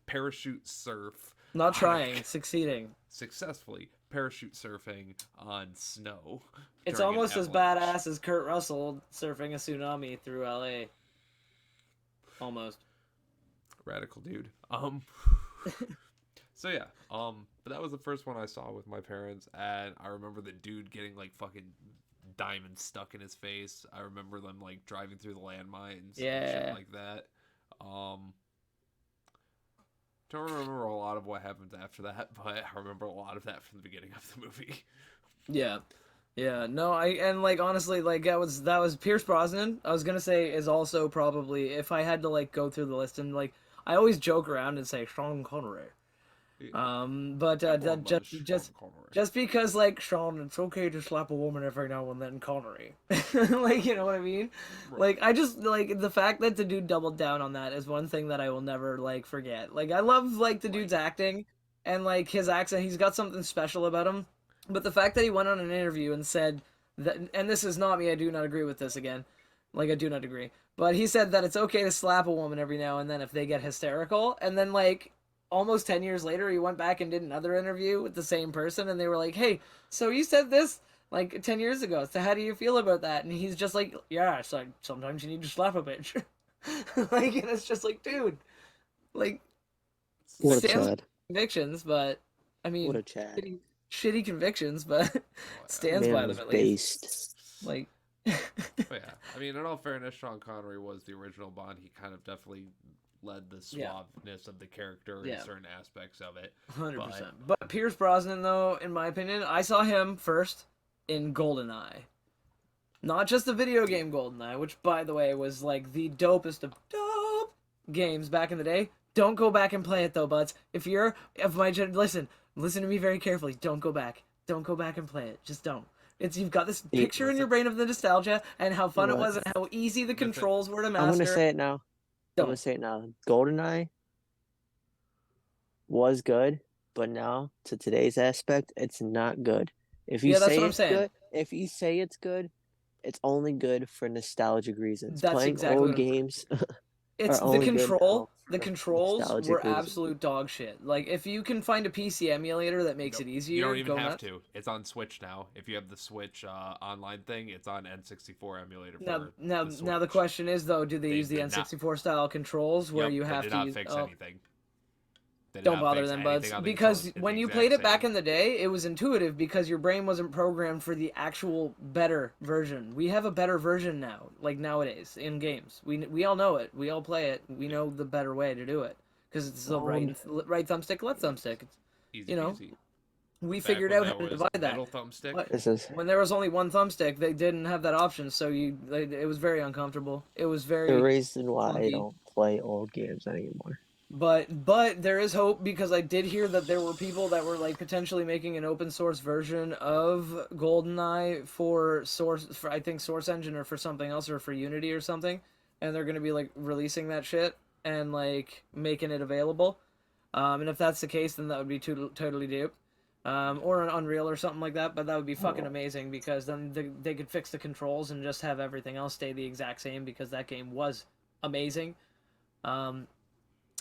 parachute surf. Not trying, succeeding. Successfully parachute surfing on snow. It's during an almost as avalanche. badass as Kurt Russell surfing a tsunami through LA. Almost. Radical dude. So yeah, but that was the first one I saw with my parents, and I remember the dude getting like fucking diamonds stuck in his face. I remember them like driving through the landmines and Yeah. shit like that. Don't remember a lot of what happens after that, but I remember a lot of that from the beginning of the movie. Yeah. Yeah, no, and like honestly, like that was Pierce Brosnan. I was gonna say is also probably, if I had to like go through the list, and like I always joke around and say Sean Connery. But Everyone that loves Sean Connery. just because like Sean, it's okay to slap a woman every now and then, Connery. Like, you know what I mean? Right. Like I just like the fact that the dude doubled down on that is one thing that I will never like forget. Like I love like the dude's acting and like his accent. He's got something special about him. But the fact that he went on an interview and said that, and this is not me, I do not agree with this again. Like, I do not agree. But he said that it's okay to slap a woman every now and then if they get hysterical. And then, like, almost 10 years later, he went back and did another interview with the same person. And they were like, hey, so you said this, like, 10 years ago. So how do you feel about that? And he's just like, yeah, it's like, sometimes you need to slap a bitch. Like, and it's just like, dude. Like, What a stands Chad. convictions, but, I mean... What a Chad. shitty convictions, but stands Man by was them at least. based. Like, But yeah, I mean, in all fairness, Sean Connery was the original Bond. He kind of definitely led the suaveness of the character in certain aspects of it. 100%. But Pierce Brosnan, though, in my opinion, I saw him first in GoldenEye. Not just the video game GoldenEye, which, by the way, was like the dopest of dope games back in the day. Don't go back and play it, though, buds. Listen to me very carefully. Don't go back. Don't go back and play it. Just don't. You've got this picture in your brain of the nostalgia and how fun it was and how easy the controls were to master. I'm going to say it now. GoldenEye was good, but now, to today's aspect, it's not good. If you Yeah, that's say what I'm it's saying. good, if you say it's good, it's only good for nostalgic reasons. That's Playing exactly old what I'm- games. It's are the only good control. now The for controls nostalgic were reasons. absolute dog shit. Like, if you can find a PC emulator that makes it easier, You don't even go have nuts. to. It's on Switch now. If you have the Switch online thing, it's on N64 emulator. Now the Switch. question is though, do they use the did not- N64 style controls where Yep, you they have did to not use? fix Oh, anything. They did don't not bother fix them, anything buds. on the Because controls. It's when the you exact played it back same. in the day, it was intuitive because your brain wasn't programmed for the actual better version. We have a better version now, like nowadays in games. We all know it. We all play it. We know the better way to do it because it's the right thumbstick, left thumbstick. Easy you know, peasy. We Back figured when out there how to was divide that. middle thumbstick. But This is when there was only one thumbstick, they didn't have that option, so it was very uncomfortable. It was the very. reason why I clunky. don't play old games anymore. But there is hope because I did hear that there were people that were like potentially making an open source version of GoldenEye for I think Source Engine or for something else or for Unity or something, and they're gonna be like releasing that shit and like making it available. And if that's the case, then that would be totally dope. Or an Unreal or something like that, but that would be fucking amazing because then they could fix the controls and just have everything else stay the exact same because that game was amazing.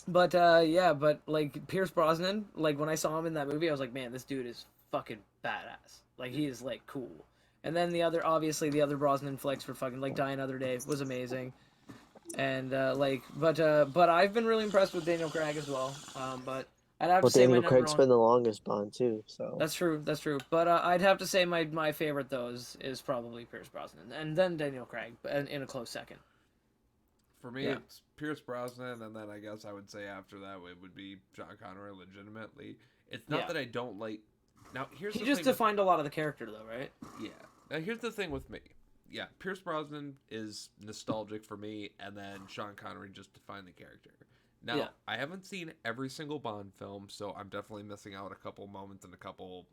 But like Pierce Brosnan, like when I saw him in that movie, I was like, man, this dude is fucking badass. Like he is like cool. And then the other Brosnan flicks for fucking like Die Another Day was amazing. And but I've been really impressed with Daniel Craig as well. But I'd have Well, to say my Daniel number Craig's one. been the longest Bond too. So That's true. That's true. But I'd have to say my favorite though is probably Pierce Brosnan, and then Daniel Craig, in a close second. For me, Yeah. it's Pierce Brosnan, and then I guess I would say after that it would be John Connery. Legitimately, it's not Yeah. that I don't like. Now here's He the just thing. defined a lot of the character though, right? Yeah. Now here's the thing with me. Yeah, Pierce Brosnan is nostalgic for me, and then Sean Connery just defined the character. Now, Yeah. I haven't seen every single Bond film, so I'm definitely missing out a couple moments and a couple,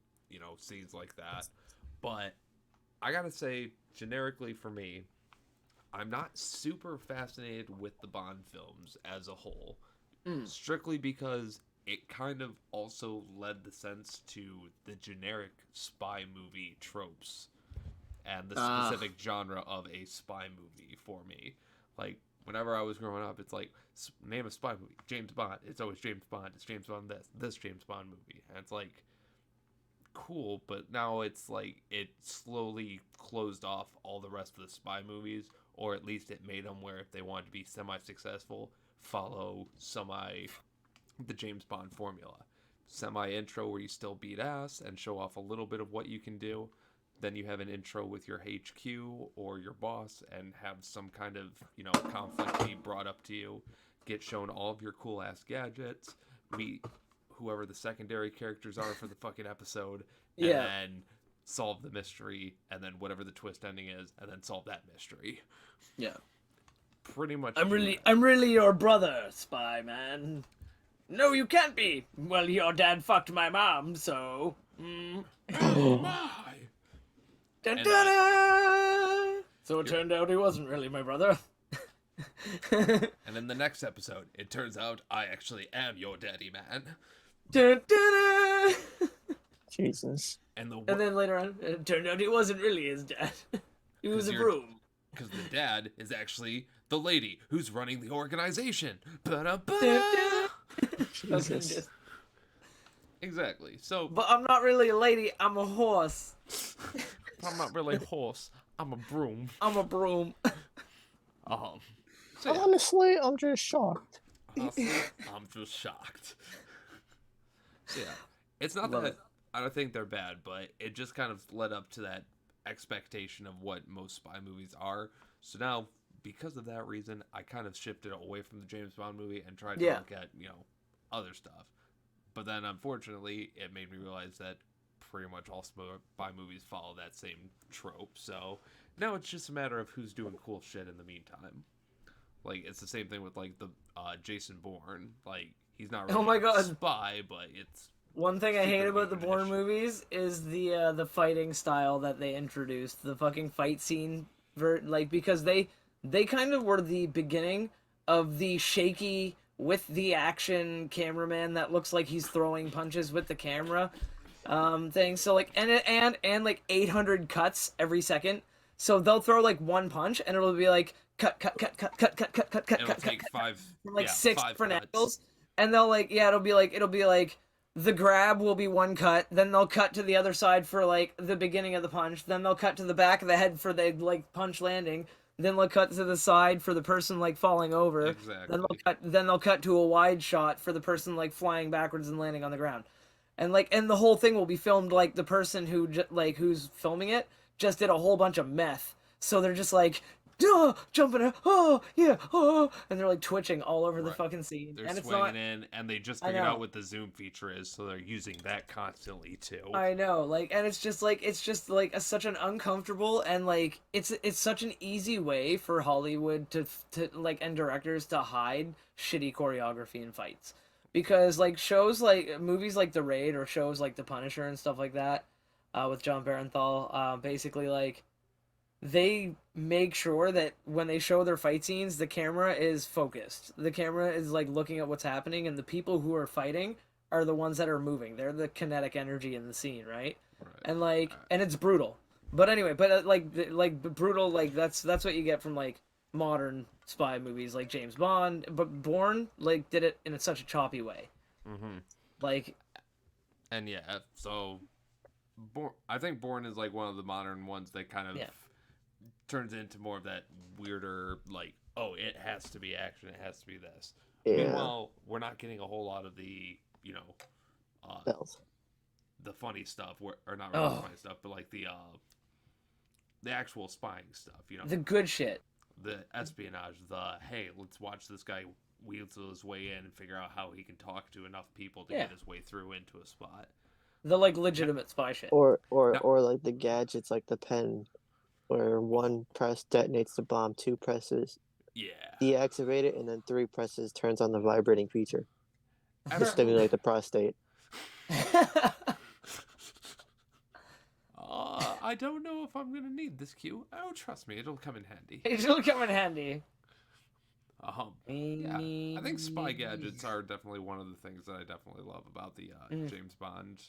scenes like that. But I gotta say, generically for me, I'm not super fascinated with the Bond films as a whole. Mm. Strictly because it kind of also led the sense to the generic spy movie tropes and the Ah. specific genre of a spy movie for me. Like, whenever I was growing up, it's like, name a spy movie, James Bond. It's always James Bond. It's James Bond this James Bond movie. And it's like, cool, but now it's like, it slowly closed off all the rest of the spy movies, or at least it made them where if they wanted to be semi-successful, follow the James Bond formula. Semi-intro where you still beat ass and show off a little bit of what you can do. Then you have an intro with your HQ or your boss and have some kind of, conflict be brought up to you. Get shown all of your cool ass gadgets. Meet whoever the secondary characters are for the fucking episode. And Yeah. then solve the mystery. And then whatever the twist ending is. And then solve that mystery. Yeah. Pretty much. I'm really your brother, spy man. No, you can't be. Well, your dad fucked my mom, so. Oh my! Dun, And dun, dun. So it turned out he wasn't really my brother. And in the next episode, it turns out I actually am your daddy, man. Dun, dun, dun. Jesus. And And then later on, it turned out he wasn't really his dad. He was a you're- broom. because the dad is actually the lady who's running the organization. Dun, Ba-da-ba-da. dun. Jesus. Exactly. So But I'm not really a lady. I'm a horse. I'm not really a horse. I'm a broom. I'm a broom. So yeah, Honestly, I'm just shocked. honestly, I'm just shocked. So yeah, it's not Love that it. I don't think they're bad, but it just kind of led up to that expectation of what most spy movies are. So now, because of that reason, I kind of shifted away from the James Bond movie and tried to Yeah. look at, other stuff. But then, unfortunately, it made me realize that pretty much all spy movies follow that same trope. So now it's just a matter of who's doing cool shit in the meantime. Like, it's the same thing with, like, the Jason Bourne. Like, he's not really Oh my God. a spy, but it's... One thing I hate Super about the Bourne British. movies is the fighting style that they introduced. The fucking fight scene, because they kind of were the beginning of the shaky with the action cameraman that looks like he's throwing punches with the camera, thing. So like and like 800 cuts every second. So they'll throw like one punch and it'll be like cut cut cut cut cut cut cut cut cut It'll cut take cut five... from like yeah, 6 5 different cuts. angles, and they'll like it'll be like the grab will be one cut, then they'll cut to the other side for like the beginning of the punch, then they'll cut to the back of the head for the like punch landing, then they'll cut to the side for the person like falling over, Exactly. then they'll cut to a wide shot for the person like flying backwards and landing on the ground. And the whole thing will be filmed like the person who's filming it just did a whole bunch of meth. So they're just like, duh, jumping, oh yeah, oh, and they're like twitching all over the Right. fucking scene. They're And it's swinging not. in, and they just I figured know. out what the zoom feature is, so they're using that constantly too. I know, and it's just such an uncomfortable and like it's such an easy way for Hollywood to like and directors to hide shitty choreography in fights, because like shows like movies like The Raid or shows like The Punisher and stuff like that, with John Barenthal, basically like they make sure that when they show their fight scenes, the camera is focused. The camera is like looking at what's happening, and the people who are fighting are the ones that are moving. They're the kinetic energy in the scene, right? Right. And like, and it's brutal. But anyway, like brutal, like that's what you get from like modern spy movies like James Bond. But Bourne like did it in such a choppy way. Mm-hmm. Like, And yeah, so I think Bourne is like one of the modern ones that kind of Yeah. turns into more of that weirder, like, oh, it has to be action, it has to be this. Yeah. Meanwhile, we're not getting a whole lot of the, Bells. the funny stuff, or not really Oh. the funny stuff, but like the actual spying stuff. The good shit. The espionage. The hey, let's watch this guy weasel his way in and figure out how he can talk to enough people to Yeah. get his way through into a spot. The like legitimate spy shit. Or No. like the gadgets, like the pen, where one press detonates the bomb, two presses Yeah. deactivate it, and then three presses turns on the vibrating feature to Absolutely. stimulate the prostate. I don't know if I'm gonna need this cue. Oh, trust me, it'll come in handy. It'll come in handy. Yeah, I think spy gadgets are definitely one of the things that I definitely love about the James Bond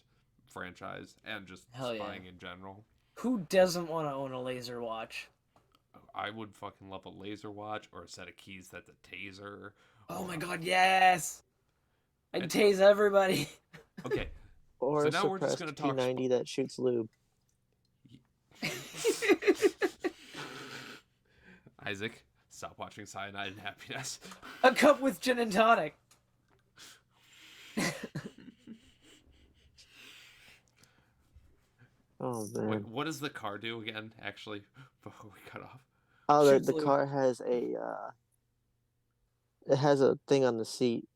franchise and just Hell yeah. spying in general. Who doesn't want to own a laser watch? I would fucking love a laser watch or a set of keys that's a taser. Oh or- my god, yes! I'd And- tase everybody. Okay, Or So a now we're just suppressed gonna talk P90 that shoots lube. Isaac, stop watching Cyanide and Happiness. A cup with gin and tonic. Oh man. Wait, what does the car do again, actually, before we cut off? Oh, Shoots the lube. car has a it has a thing on the seat.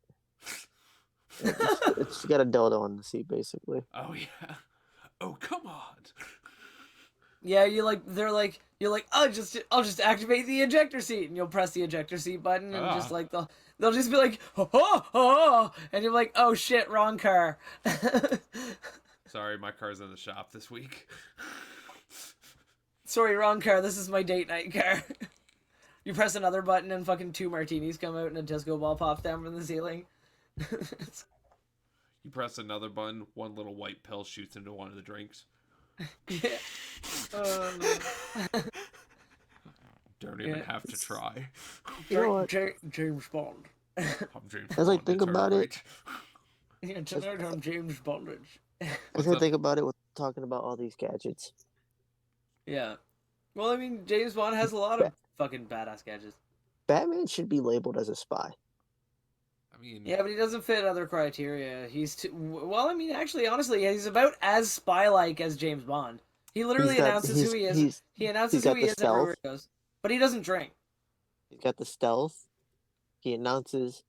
It's got a dildo on the seat, basically. Oh, yeah. Oh, come on. Yeah, you're like, oh, I'll just activate the ejector seat, and you'll press the ejector seat button, and just Ah. like they'll just be like, oh, and you're like, oh shit, wrong car. Sorry, my car's in the shop this week. Sorry, wrong car. This is my date night car. You press another button, and fucking 2 martinis come out, and a disco ball pops down from the ceiling. You press another button, one little white pill shoots into one of the drinks. Yeah. Don't even Yeah. have to try. You know what? James Bond. I'm James As I Bond, think it's about it- alright. Yeah, tonight I'm James Bondage. I What's can up? think about it with talking about all these gadgets. Yeah. Well, I mean, James Bond has a lot of fucking badass gadgets. Batman should be labeled as a spy. I mean, Yeah, but he doesn't fit other criteria. He's too... Well, I mean, actually, honestly, he's about as spy-like as James Bond. He literally announces who he is. He announces he's got who he the is everywhere stealth. he goes. But he doesn't drink. He's got the stealth. He announces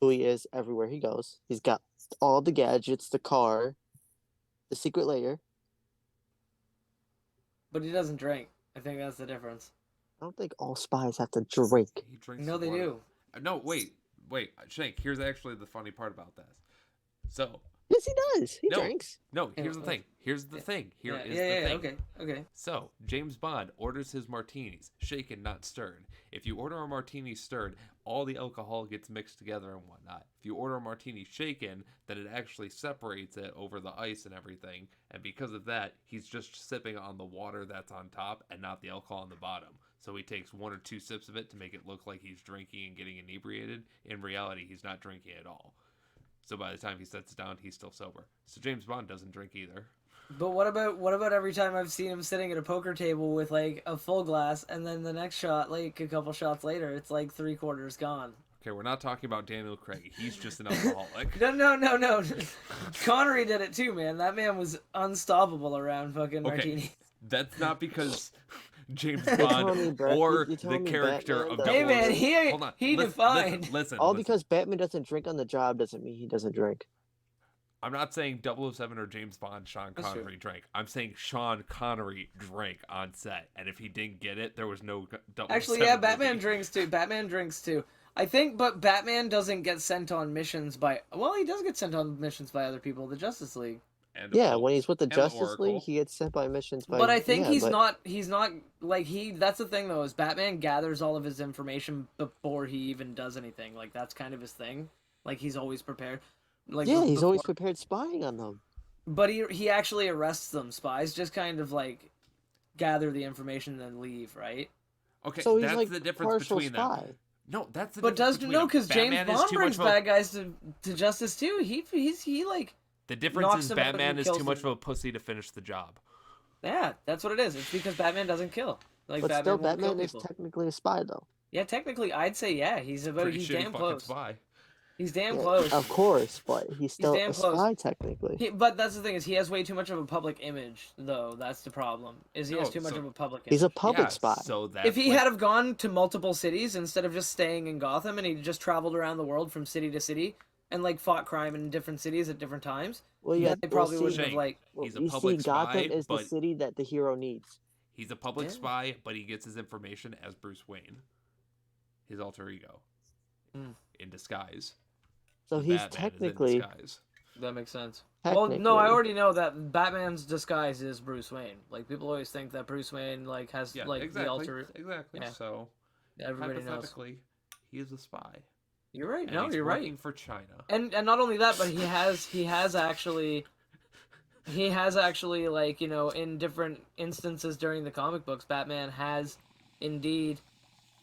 who he is everywhere he goes. He's got all the gadgets, the car, the secret layer. But he doesn't drink. I think that's the difference. I don't think all spies have to drink. he drinks No, they water. do. No, wait. Shank, here's actually the funny part about this. So, Yes, he does. He No. drinks. no, Yeah, here's the well, thing. Here's the yeah. thing. Here yeah, is yeah, the yeah, thing. okay. So, James Bond orders his martinis, shaken, not stirred. If you order a martini stirred, all the alcohol gets mixed together and whatnot. If you order a martini shaken, then it actually separates it over the ice and everything. And because of that, he's just sipping on the water that's on top and not the alcohol on the bottom. So he takes 1 or 2 sips of it to make it look like he's drinking and getting inebriated. In reality, he's not drinking at all. So by the time he sets it down, he's still sober. So James Bond doesn't drink either. But what about every time I've seen him sitting at a poker table with like a full glass, and then the next shot, like a couple shots later, it's like 3/4 gone. Okay, we're not talking about Daniel Craig. He's just an alcoholic. No. Connery did it too, man. That man was unstoppable around fucking martini. That's not because James telling Bond me Brett- or you're the telling me character Batman of doesn't- Hey, 007 man, he- Hold on. he defined. Listen, All listen. because Batman doesn't drink on the job doesn't mean he doesn't drink. I'm not saying 007 or James Bond Sean That's true. Connery drank. I'm saying Sean Connery drank on set, and if he didn't get it, there was no 007 Actually, yeah, Batman movie. drinks too. Batman drinks too. I think, but Batman doesn't get sent on missions by. Well, he does get sent on missions by other people. The Justice League. And Yeah, Oracle. when he's with the And the Justice Oracle. League, he gets sent by missions by. But I think yeah, he's but not. He's not like he. That's the thing though. Is Batman gathers all of his information before he even does anything. Like that's kind of his thing. Like he's always prepared. Like Yeah, he's always before- prepared spying on them. But he actually arrests them. Spies just kind of like gather the information and then leave, right? Okay, So he's that's like the difference partial between spy. them. No, that's the But difference does between no them. because James Batman is Bond too brings much of a- bad guys to justice too. He like The difference knocks is them out and Batman is kills too much of them. a pussy to finish the job. yeah. That's what it is. It's because Batman doesn't kill. Like But Batman still, won't kill Batman is people. technically a spy, though. Yeah, technically, I'd say yeah. He's Pretty he's shitty damn fucking close. spy. He's damn Yeah, close. of course, but he's still damn a close. spy technically. But that's the thing, is he has way too much of a public image, though. That's the problem. Is he has No, too much so- of a public image. He's a public Yeah, spy. so that's If he like, had have gone to multiple cities instead of just staying in Gotham, and he just traveled around the world from city to city and like fought crime in different cities at different times, Well, yeah, then they probably well, wouldn't see, have like. well, he's a you public see, Gotham spy, is the but city that the hero needs. he's a public Yeah. spy, but he gets his information as Bruce Wayne, his alter ego, in disguise. So The he's Batman is in technically, disguise. That makes sense. Well, no, I technically- already know that Batman's disguise is Bruce Wayne. Like people always think that Bruce Wayne like has Yeah, like exactly. the alter. Exactly. Yeah. So Everybody knows. hypothetically, he is a spy. You're right. And No, he's you're working right. for China. And not only that, but he has actually like, you know, in different instances during the comic books, Batman has indeed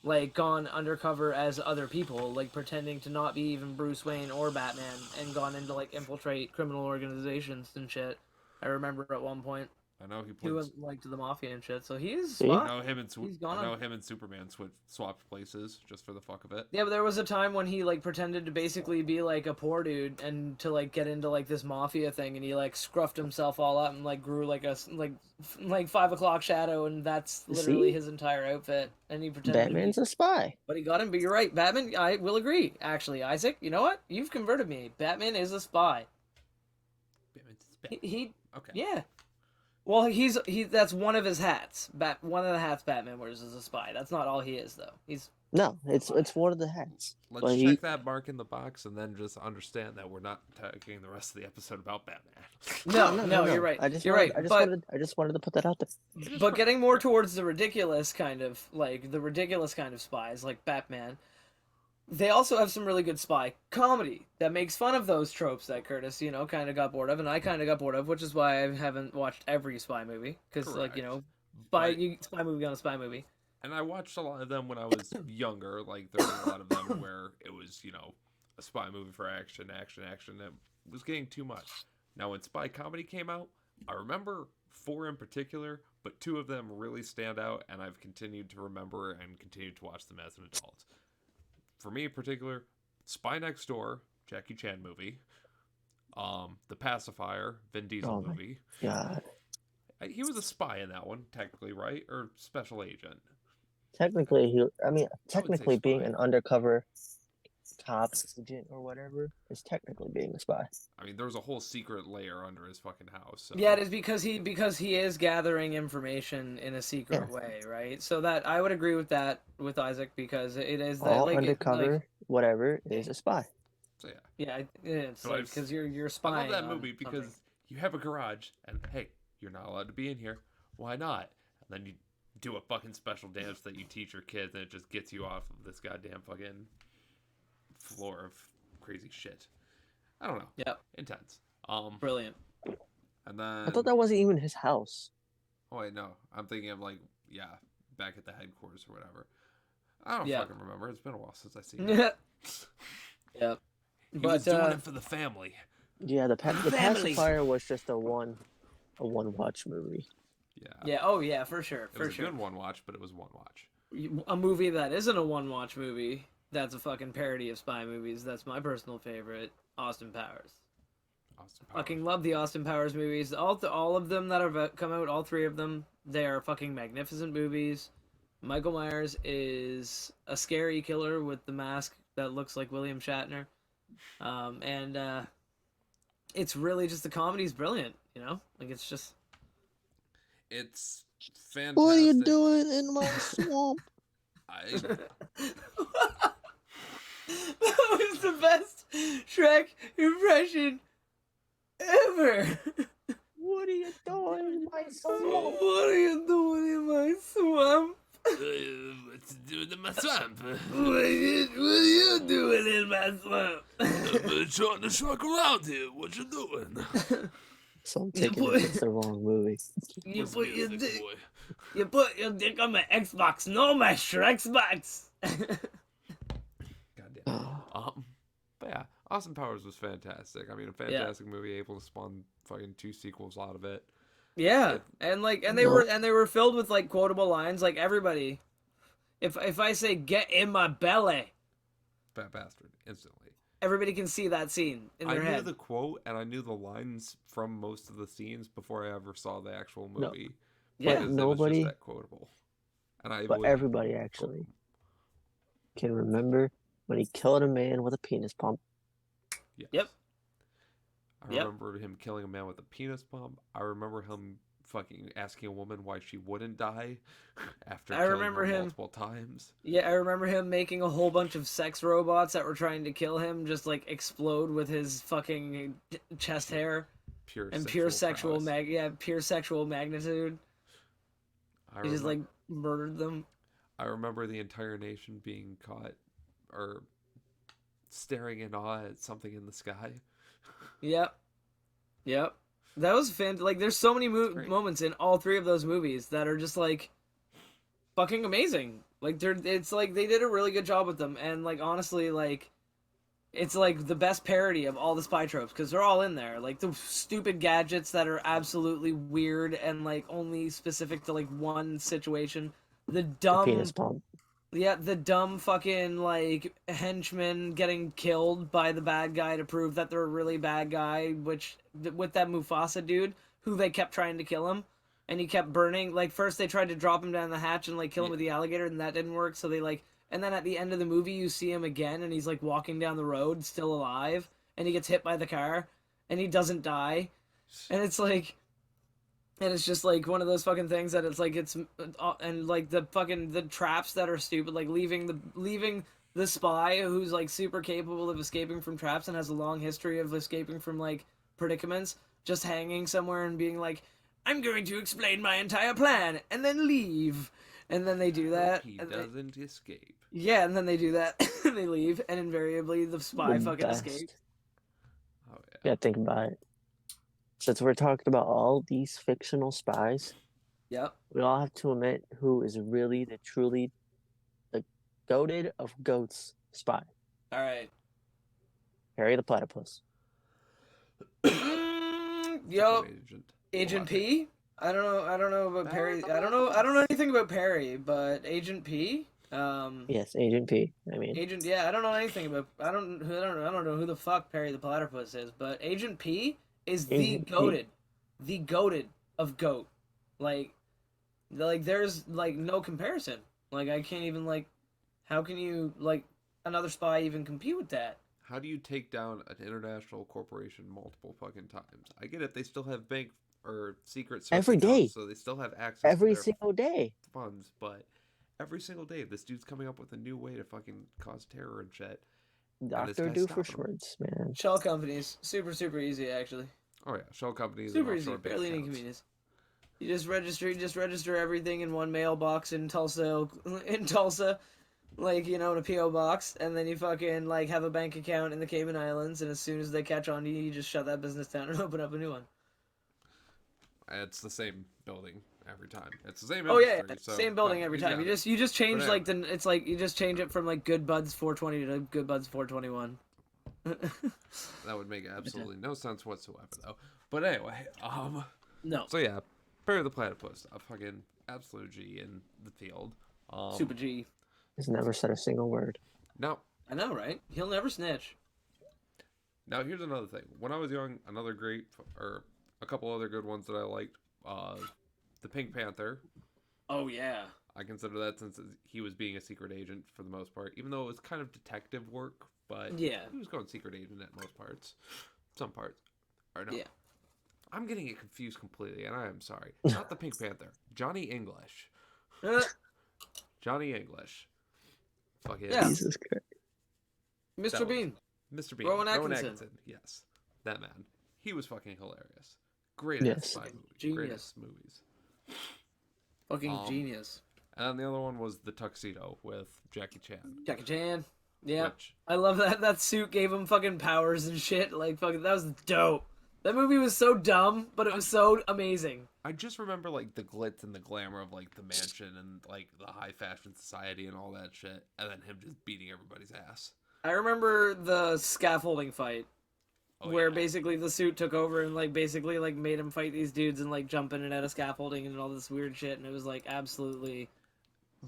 like gone undercover as other people, like pretending to not be even Bruce Wayne or Batman, and gone into like infiltrate criminal organizations and shit. I remember at one point I know he he plays. was like to the mafia and shit. So he's See? I know him and He's gone I know on- him and Superman swapped places just for the fuck of it. Yeah, but there was a time when he like pretended to basically be like a poor dude and to like get into like this mafia thing, and he like scruffed himself all up and like grew like a like 5 o'clock shadow, and that's literally See? his entire outfit. And he pretended. Batman's a spy. But he got him. But you're right, Batman. I will agree. Actually, Isaac, you know what? You've converted me. Batman is a spy. He Okay. yeah. Well, that's one of his hats. One of the hats Batman wears is a spy. That's not all he is, though. He's No, it's one of the hats. Let's But check he- that mark in the box and then just understand that we're not taking the rest of the episode about Batman. no, you're right. I just You're wanted, right. I just wanted to put that out there. But getting more towards the ridiculous kind of spies like Batman, they also have some really good spy comedy that makes fun of those tropes that Curtis, you know, kind of got bored of, and I kind of got bored of, which is why I haven't watched every spy movie, because like, you know, But- spy movie on a spy movie. And I watched a lot of them when I was younger. Like, there were a lot of them where it was, you know, a spy movie for action. That was getting too much. Now, when spy comedy came out, I remember 4 in particular, but 2 of them really stand out, and I've continued to remember and continued to watch them as an adult. For me in particular, Spy Next Door, Jackie Chan movie. The Pacifier, Vin Diesel Oh my movie. God. He was a spy in that one, technically, right? Or special agent. Technically, technically being spy. an undercover cop agent or whatever is technically being a spy. I mean, there was a whole secret layer under his fucking house. So. Yeah, it is because he is gathering information in a secret way, right? So that I would agree with that with Isaac, because it is that All like undercover, whatever, is a spy. So yeah, yeah, it's So like I've- because you're I love spying. that on movie because something. you have a garage, and hey, you're not allowed to be in here. Why not? And then you do a fucking special dance that you teach your kids, and it just gets you off of this goddamn fucking floor of crazy shit. I don't know. Yep, Intense. brilliant. And then I thought that wasn't even his house. oh wait, no, I'm thinking of like back at the headquarters or whatever. I don't Yeah. fucking remember. It's been a while since I seen it. Yep. He But was doing it for the family. Yeah, the Family. pacifier was just a one watch movie. Yeah. yeah, oh yeah, for sure, It for was a sure. good one watch, but it was one watch. A movie that isn't a one-watch movie. That's a fucking parody of spy movies. That's my personal favorite. Austin Powers. Austin Powers. Fucking love the Austin Powers movies. All of them that have come out, all 3 of them, they are fucking magnificent movies. Michael Myers is a scary killer with the mask that looks like William Shatner. It's really just, the comedy's brilliant, you know? Like, it's just... It's fantastic. What are you doing in my swamp? That was the best Shrek impression ever! What are you doing in my swamp? What are you doing in my swamp? What's doing in my swamp? What are you doing in my swamp? I'm trying to truck around here. What you doing? So I'm taking it it's the wrong movie. You What's put your music, dick. boy? You put your dick on my Xbox, no my Shrek's. Goddamn. But yeah, Austin Powers was fantastic. I mean, a fantastic movie, able to spawn fucking 2 sequels out of it. Yeah, and they were filled with like quotable lines. Like everybody, if I say "get in my belly," Fat bastard, instantly. everybody can see that scene in I their knew head. the quote and I knew the lines from most of the scenes before I ever saw the actual No. movie. Yeah. Because it was Nobody, just that quotable. And I but would everybody quote actually 'em. can remember when he killed a man with a penis pump. Yes. Yep. I Yep. remember him killing a man with a penis pump. I remember him fucking asking a woman why she wouldn't die after I killing remember her him- multiple times. Yeah, I remember him making a whole bunch of sex robots that were trying to kill him just like explode with his fucking chest hair Pure and sexual pure sexual prowess. pure sexual magnitude. I He just remember, like murdered them. I remember the entire nation being caught or staring in awe at something in the sky. Yep. Yep. That was like there's so many great. moments in all three of those movies that are just like fucking amazing. Like it's like they did a really good job with them, and like honestly, like it's like the best parody of all the spy tropes because they're all in there. Like the stupid gadgets that are absolutely weird and like only specific to like one situation. The The dumb, penis pump. yeah, the dumb fucking like henchmen getting killed by the bad guy to prove that they're a really bad guy, which with that Mufasa dude who they kept trying to kill him, and he kept burning. Like first they tried to drop him down the hatch and like kill him with the alligator, and that didn't work. So they like, and then at the end of the movie you see him again, and he's like walking down the road still alive, and he gets hit by the car, and he doesn't die, and it's like. And it's just like one of those fucking things that it's like it's and like the fucking the traps that are stupid, like leaving the spy who's like super capable of escaping from traps and has a long history of escaping from like predicaments, just hanging somewhere and being like, I'm going to explain my entire plan and then leave. And then they do that. He and doesn't escape. yeah, and then they do that and they leave, and invariably the spy The fucking best. escapes. Oh yeah. Yeah, think about it. Since we're talking about all these fictional spies, Yep. we all have to admit who is really truly the goated of goats spy. All right. Harry the Platypus. Yup. Secret agent. Agent Love it. P? I don't know about Perry. I don't know anything about Perry, but Agent P? Yes, Agent P. I mean, Agent I don't know anything about I don't know who the fuck Perry the Platypus is, but Agent P is Agent P. the goated of goat. Like there's like no comparison. Like I can't even like how can you like another spy even compete with that? How do you take down an international corporation multiple fucking times? I get it. They still have bank or secret service Every day. accounts, so they still have access every to their single day. funds. But every single day, this dude's coming up with a new way to fucking cause terror and shit. this Dr. guy's Doofenshmirtz, man. Shell companies, super easy actually. Oh yeah, shell companies, Super and easy, offshore bank barely any accounts. convenience. You just register everything in one mailbox in Tulsa, like in a PO box, and then you fucking like have a bank account in the Cayman Islands, and as soon as they catch on to you, you just shut that business down and open up a new one. It's the same building every time. It's the same. Oh yeah, industry, so, same building no, every you time. got You it. just change Whatever. like it's like you just change it from like Good Buds 420 to Good Buds 421. That would make absolutely no sense whatsoever, though. But anyway, No, so yeah, Perry the Platypus, a fucking absolute G in the field. Super G. He's never said a single word. Now, I know, right? He'll never snitch. now here's another thing. When I was young, another great, or a couple other good ones that I liked, the Pink Panther. Oh yeah. I consider that since he was being a secret agent for the most part, even though it was kind of detective work, but Yeah. he was going secret agent at most parts. Some parts. Or no. Yeah. I'm getting it confused completely, and I am sorry. Not the Pink Panther. Johnny English. Johnny English. Fucking Yeah. Jesus Christ. Mr. was- Bean. Mr. Bean. Rowan Atkinson. Yes. That man. He was fucking hilarious. Great at Yes. spy movies. Genius. Greatest movies. Fucking genius. And then the other one was The Tuxedo with Jackie Chan. Jackie Chan. Yeah. Which, I love that suit gave him fucking powers and shit. Like fucking that was dope. That movie was so dumb, but it was so amazing. I just remember like the glitz and the glamour of like the mansion and like the high fashion society and all that shit, and then him just beating everybody's ass. I remember the scaffolding fight Oh, where yeah. basically the suit took over and like basically like made him fight these dudes and like jump in and out of scaffolding and all this weird shit, and it was like absolutely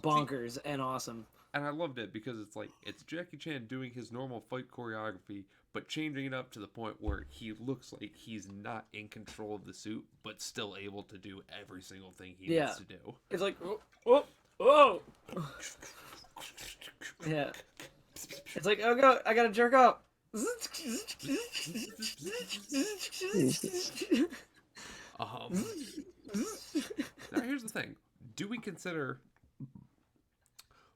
bonkers and awesome. And I loved it because it's like it's Jackie Chan doing his normal fight choreography, but changing it up to the point where he looks like he's not in control of the suit, but still able to do every single thing he Yeah. needs to do. It's like, oh. Yeah. It's like, oh god, I gotta jerk off. Now here's the thing: do we consider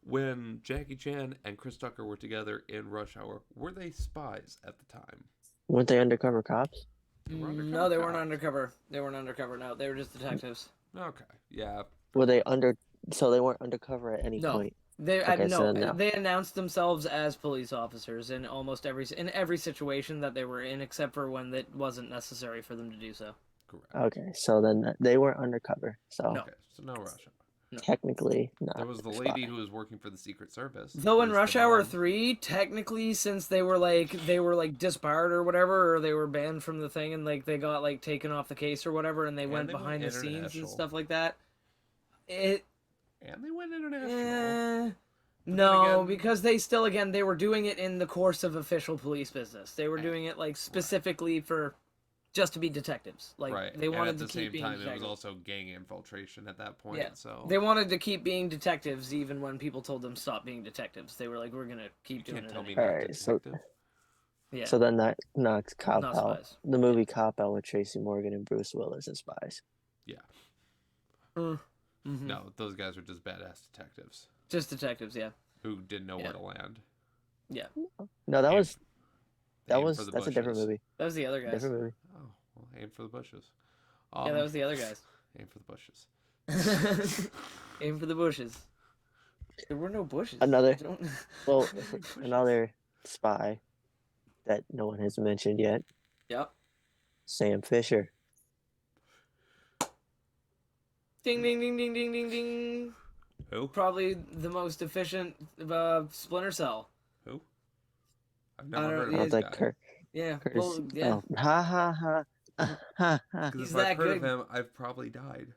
when Jackie Chan and Chris Tucker were together in Rush Hour, were they spies at the time? Weren't they undercover cops? No, they weren't undercover. They weren't undercover. No, they were just detectives. Okay, yeah. Were they under? So they weren't undercover at any No. point. They Okay, so no, no. they announced themselves as police officers in almost every situation that they were in, except for when it wasn't necessary for them to do so. Correct. Okay, so then they weren't undercover. So No. Okay, so no Rush Hour. technically, not. There was the a lady spy. who was working for the Secret Service. Though in who was Rush the Hour mom. 3, technically, since they were disbarred or whatever, or they were banned from the thing and like they got like taken off the case or whatever, and they And went they went behind the scenes and international. stuff like that. It And they went international. no, again- because they still they were doing it in the course of official police business. They were doing it like specifically for just to be detectives. Like Right. they and wanted at to the keep same being time, it was detectives. also gang infiltration at that point. Yeah. So They wanted to keep being detectives even when people told them stop being detectives. They were like, we're gonna keep you doing can't it. tell me anyway. not Alright, so- detective. Yeah. So then that knocks Cop Not Out. spies. The movie Cop Out with Tracy Morgan and Bruce Willis as spies. Mhm. No, those guys were just badass detectives Just detectives, yeah. who didn't know Yeah. where to land. No, that Aim- was aim for the that's a different bushes. movie. That was the other guys. Different movie. Oh, well, aim for the bushes. Yeah, that was the other guys. Aim for the bushes. Aim for the bushes. There were no bushes. Another- Don't... Well, another spy that no one has mentioned yet. Yep. Sam Fisher. Ding ding ding ding ding ding ding. Who? Probably the most efficient Splinter Cell. Who? I've I never don't- heard Oh, of it's this like guy. Yeah. Curtis. Well, yeah. Oh, ha ha ha. Ha ha. Because He's if I've that heard of good. him, I've probably died.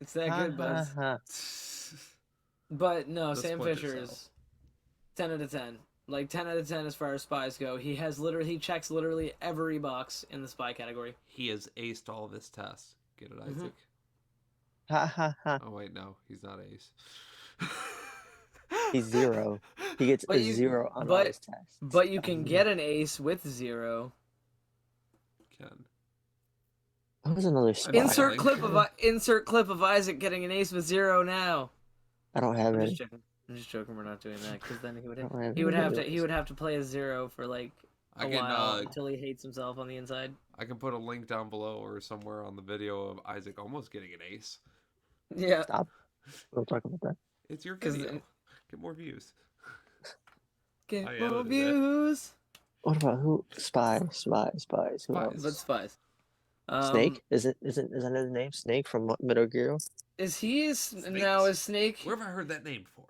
It's that Ha, good, Buzz. ha, ha. But no, The Sam Splinter Fisher Cell. is 10 out of 10. Like 10 out of 10 as far as spies go. He checks literally every box in the spy category. He has aced all of his tests. Get it, Mhm. Isaac? Ha ha ha. Oh wait, no, he's not ace. He's 0. He gets But a you- 0 on all but- his tests. But you can get an ace with 0. Ken. That was another spy. Insert Finally. clip of Isaac getting an ace with 0 now. I don't have I'm any. just joking. I'm just joking. We're not doing that because then he would I don't have he would any have to videos. he would have to play a 0 for like a I can while until he hates himself on the inside. I can put a link down below or somewhere on the video of Isaac almost getting an ace. Yeah. Stop. Don't talk about that. It's your 'Cause video. then- Get more views. Get I more edited it. views. What about who? Spies. Who Spies. else? But spies. Snake? Isn't his name Snake from Metal Gear? Is he now Snakes. is Snake? Where have I heard that name before?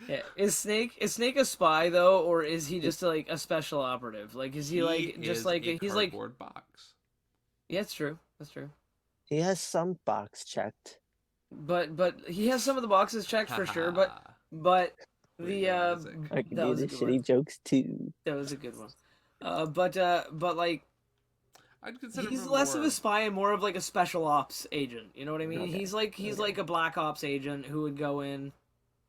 Yeah. Is Snake a spy though, or is he just like a special operative? Like is he like just is like a he's like cardboard box. yeah, it's true. That's true. He has some box checked. But he has some of the boxes checked for sure. But Where the you going, Isaac? I can that do was the a good shitty one. jokes too. That was a good one. But like I'd consider he's him less of more- a spy and more of like a special ops agent. You know what I mean? Okay. He's like a black ops agent who would go in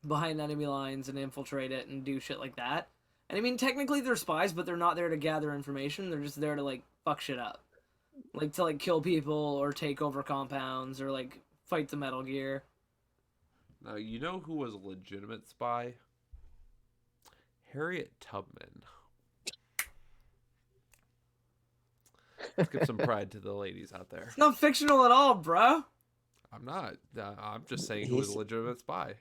behind enemy lines and infiltrate it and do shit like that. And I mean, technically they're spies, but they're not there to gather information. They're just there to like fuck shit up, like to like kill people or take over compounds or like fight the Metal Gear. Now you know who was a legitimate spy? Harriet Tubman. Let's give some pride to the ladies out there. It's not fictional at all, bro. I'm not. I'm just saying who was a He's- legitimate spy.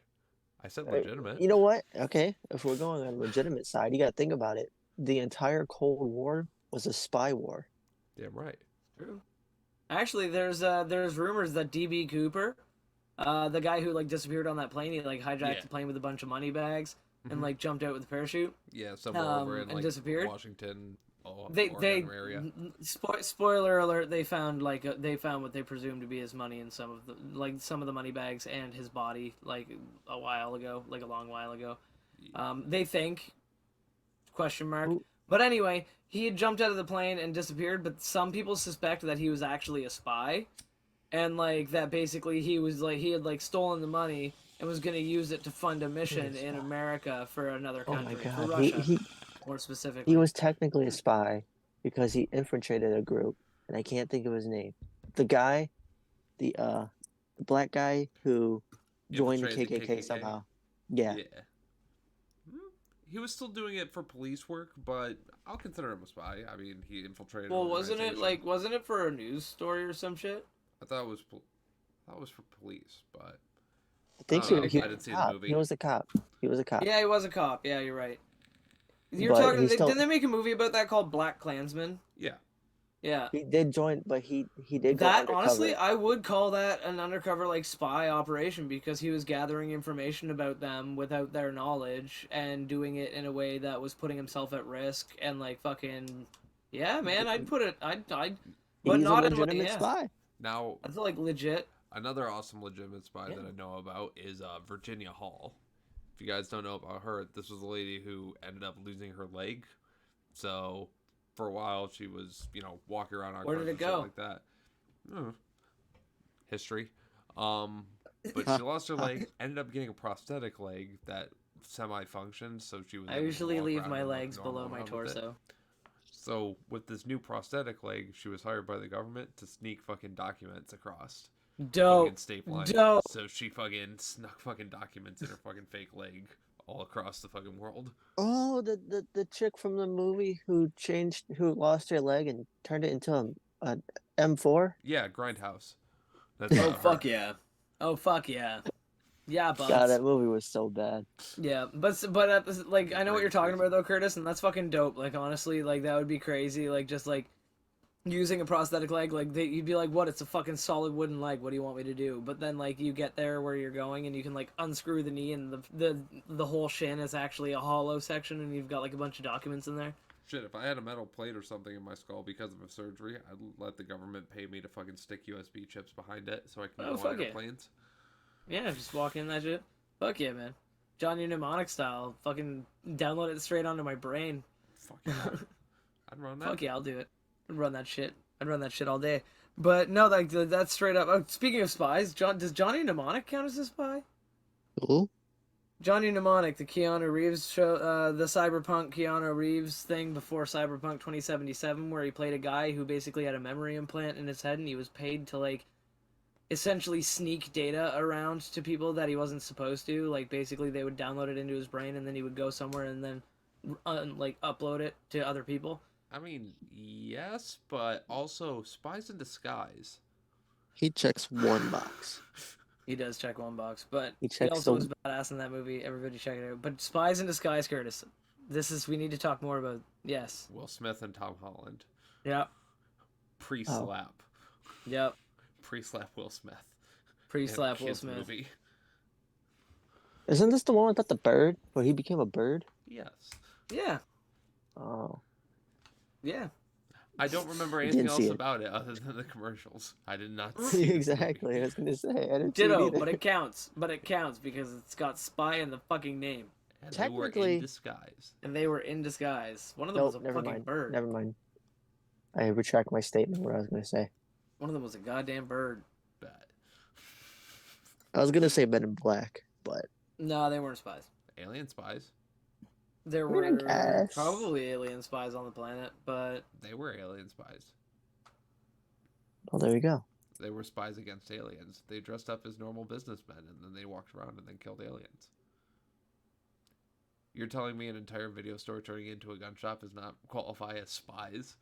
I said legitimate. You know what? Okay, if we're going on legitimate side, you got to think about it. The entire Cold War was a spy war. Damn right. True. Actually, there's rumors that DB Cooper, the guy who like disappeared on that plane, he like hijacked Yeah. the plane with a bunch of money bags and Mhm. like jumped out with a parachute. Yeah, somewhere over in and like disappeared? Washington, Oh, They Oregon area. spoiler alert. They found they found what they presumed to be his money in some of the money bags and his body like a while ago, like a long while ago. They think question mark. Who- But anyway, he had jumped out of the plane and disappeared. But some people suspect that he was actually a spy, and like that basically he had like stolen the money and was gonna use it to fund a mission in America for another Oh my country, for god, Russia, he more he specifically. was technically a spy because he infiltrated a group, and I can't think of his name. The guy, the black guy who joined the Infiltrated the KKK KKK. somehow. Yeah, Hmm. He was still doing it for police work, but I'll consider him a spy. I mean, he infiltrated. Well, an organization. wasn't it for a news story or some shit? I thought it was. That was for police, but I think I don't know. he I was didn't see a the cop. movie. He was a cop. He was a cop. Yeah, he was a cop. Yeah, you're right. You're But talking. he still Didn't they make a movie about that called Black Klansman? Yeah. Yeah. he did join, but he did go That undercover. honestly, I would call that an undercover like spy operation because he was gathering information about them without their knowledge and doing it in a way that was putting himself at risk and like fucking. Yeah, man, I'd put it. I'd. But He's not a in legitimate yeah. spy. Now, I feel like legit. another awesome legitimate spy Yeah. that I know about is Virginia Hall. If you guys don't know about her, this was a lady who ended up losing her leg. So, for a while, she was, walking around on Where did crutches it and go? shit like that. History. But she lost her leg, ended up getting a prosthetic leg that semi-functioned, so she was I able to usually walk leave around my and look legs normal below my around with it. torso. So, with this new prosthetic leg, she was hired by the government to sneak fucking documents across. Dope. Fucking state line. Dope. So she fucking snuck fucking documents in her fucking fake leg all across the fucking world. Oh, the chick from the movie who lost her leg and turned it into a M4. Yeah, Grindhouse. That's Oh her. fuck yeah. Oh fuck yeah. Yeah, God, buds. that movie was so bad. Yeah, but like I know what you're talking about though, Curtis, and that's fucking dope. Like honestly, like that would be crazy. Like just like using a prosthetic leg, like you'd be like, "What? It's a fucking solid wooden leg. What do you want me to do?" But then like you get there where you're going, and you can like unscrew the knee, and the whole shin is actually a hollow section, and you've got like a bunch of documents in there. Shit, if I had a metal plate or something in my skull because of a surgery, I'd let the government pay me to fucking stick USB chips behind it so I can Oh, go on fuck yeah. airplanes. Yeah, just walk in that shit. Fuck yeah, man. Johnny Mnemonic style. Fucking download it straight onto my brain. Fuck yeah. I'd run that. Fuck yeah, I'll do it. I'd run that shit. I'd run that shit all day. But no, like that's straight up. Oh, speaking of spies, does Johnny Mnemonic count as a spy? Who? Johnny Mnemonic, the Keanu Reeves show, the Cyberpunk Keanu Reeves thing before Cyberpunk 2077, where he played a guy who basically had a memory implant in his head, and he was paid to like essentially sneak data around to people that he wasn't supposed to. Like basically, they would download it into his brain, and then he would go somewhere and then like upload it to other people. I mean, yes, but also spies in disguise. He checks one box. He does check one box, but He he checks also the- was badass in that movie. Everybody check it out. But Spies in Disguise, Curtis. We need to talk more about. Yes. Will Smith and Tom Holland. Yep. Pre-slap. Yep. Pre-slap Will Smith. Pre-slap In a Will kid's Smith. Movie. Isn't this the one about the bird where he became a bird? Yes. Yeah. Oh, Yeah. I don't remember I anything didn't see else it. about it other than the commercials. I did not see this exactly. movie. I was gonna say I didn't see it Ditto, either. but it counts. But it counts because it's got spy in the fucking name. And they were Technically- in disguise. And they were in disguise. One of them was Nope, a never fucking mind. bird. Never mind. I retract my statement. What I was gonna say. One of them was a goddamn bird. Bad. I was gonna say Men in Black, but No, they weren't spies. Alien spies. There I mean, I were guess. probably alien spies on the planet, but They were alien spies. well, there you go. They were spies against aliens. They dressed up as normal businessmen and then they walked around and then killed aliens. You're telling me an entire video store turning into a gun shop does not qualify as spies?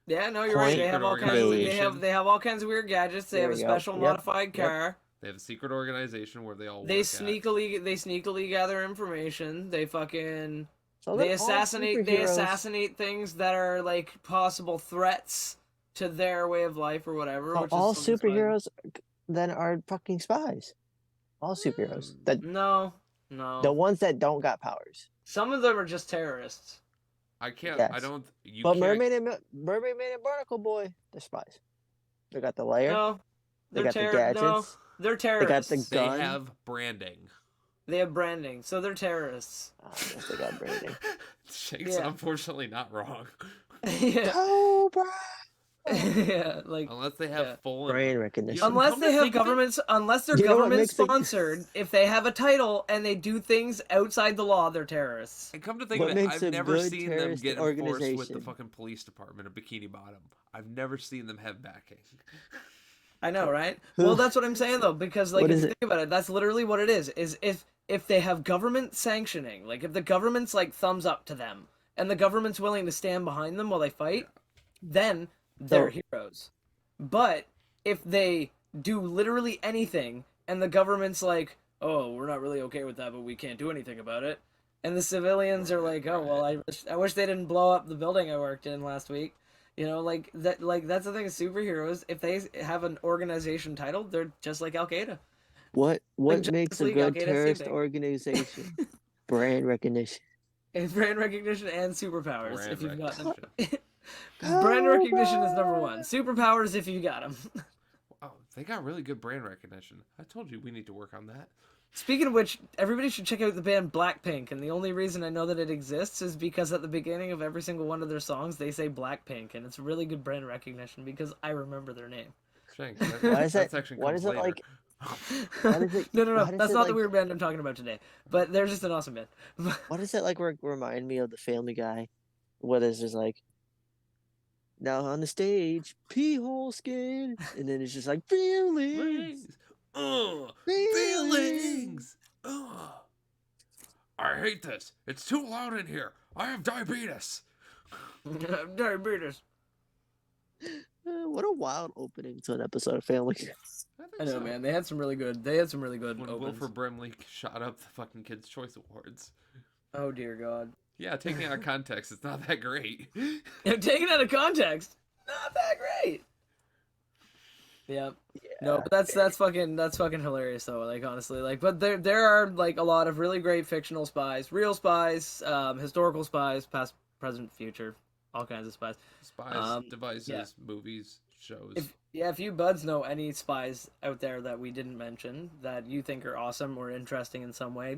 yeah, no, you're right. Point They have all kinds. organization. They have all kinds of weird gadgets. They There have a we go. special Yep, modified yep. car. They have a secret organization where they all They work sneakily gather information. They fucking So they they're all assassinate superheroes. things that are like possible threats to their way of life or whatever. So which all is something spies- superheroes then are fucking spies. All superheroes. The No. the ones that don't got powers. Some of them are just terrorists. I can't. I Yes. don't. You But can't. Mermaid Man and Barnacle Boy, they're spies. They got the layer. No, They they're got the gadgets. No, they're They got the terrorists. They gun. have branding. They have branding, so they're terrorists. Oh, yes, they got branding. Shake's Yeah. unfortunately not wrong. Yeah, Cobra. yeah, like Unless they have Yeah. full Brand recognition. Yeah. unless Come they to have think of it- governments, unless they're You know what government makes it- sponsored, if they have a title and they do things outside the law, they're terrorists. And come to think What of it, makes I've a never good seen them terrorist get enforced with the organization? fucking police department of Bikini Bottom. I've never seen them have backing. I know, right? Who- Well, that's what I'm saying though, because like What if is you it? think about it, that's literally what it is. Is if they have government sanctioning, like if the government's like thumbs up to them, and the government's willing to stand behind them while they fight, then they're So- heroes. But if they do literally anything, and the government's like, oh, we're not really okay with that, but we can't do anything about it, and the civilians are like, oh well, I wish they didn't blow up the building I worked in last week. You know, like that's the thing with superheroes. If they have an organization title, they're just like Al Qaeda. What Justice makes a League, good okay, that's the terrorist thing. organization? Brand recognition. It's brand recognition and superpowers. Brand if you've got them. recognition. Brand recognition is number one. Superpowers if you got them. Oh, they got really good brand recognition. I told you we need to work on that. Speaking of which, everybody should check out the band Blackpink, and the only reason I know that it exists is because at the beginning of every single one of their songs, they say Blackpink, and it's really good brand recognition because I remember their name. Shank, Why is that that? section Why comes is it later. like? Why does it? No, why does that's it, not the like- weird band I'm talking about today. But they're just an awesome band. Why does it like remind me of the Family Guy, where there's just like, now on the stage, pee hole skin, and then it's just like feelings, Feelings. Ugh. feelings. Feelings. Ugh. I hate this. It's too loud in here. I have diabetes. Diabetes. What a wild opening to an episode of Family Guy. think I know, so. man. They had some really good. They had some really good When opens. Wilford Brimley shot up the fucking Kids' Choice Awards. Oh dear God. Yeah, taking it out of context, it's not that great. Taken out of context, not that great. Yeah. No, but that's fucking hilarious though. Like honestly, like, but there are like a lot of really great fictional spies, real spies, historical spies, past, present, future, all kinds of spies. Spies, devices, yeah. movies, shows. If you buds know any spies out there that we didn't mention that you think are awesome or interesting in some way,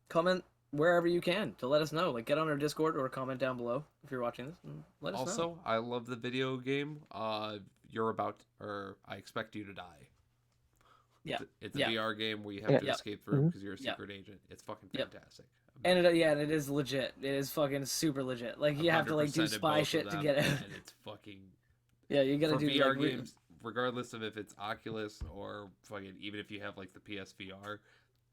comment wherever you can to let us know. Like get on our Discord or comment down below if you're watching this. And let us know. Also, I love the video game. I expect you to die. Yeah. It's a Yeah. VR game where you have Yeah. to Yep. escape through Mhm. because you're a Yep. secret agent. It's fucking Yep. fantastic. And it is legit. It is fucking super legit. Like you have to like do 100% in spy both of shit to them, get out. And it's fucking Yeah, you gotta for do VR like, we- games, regardless of if it's Oculus or fucking even if you have like the PSVR,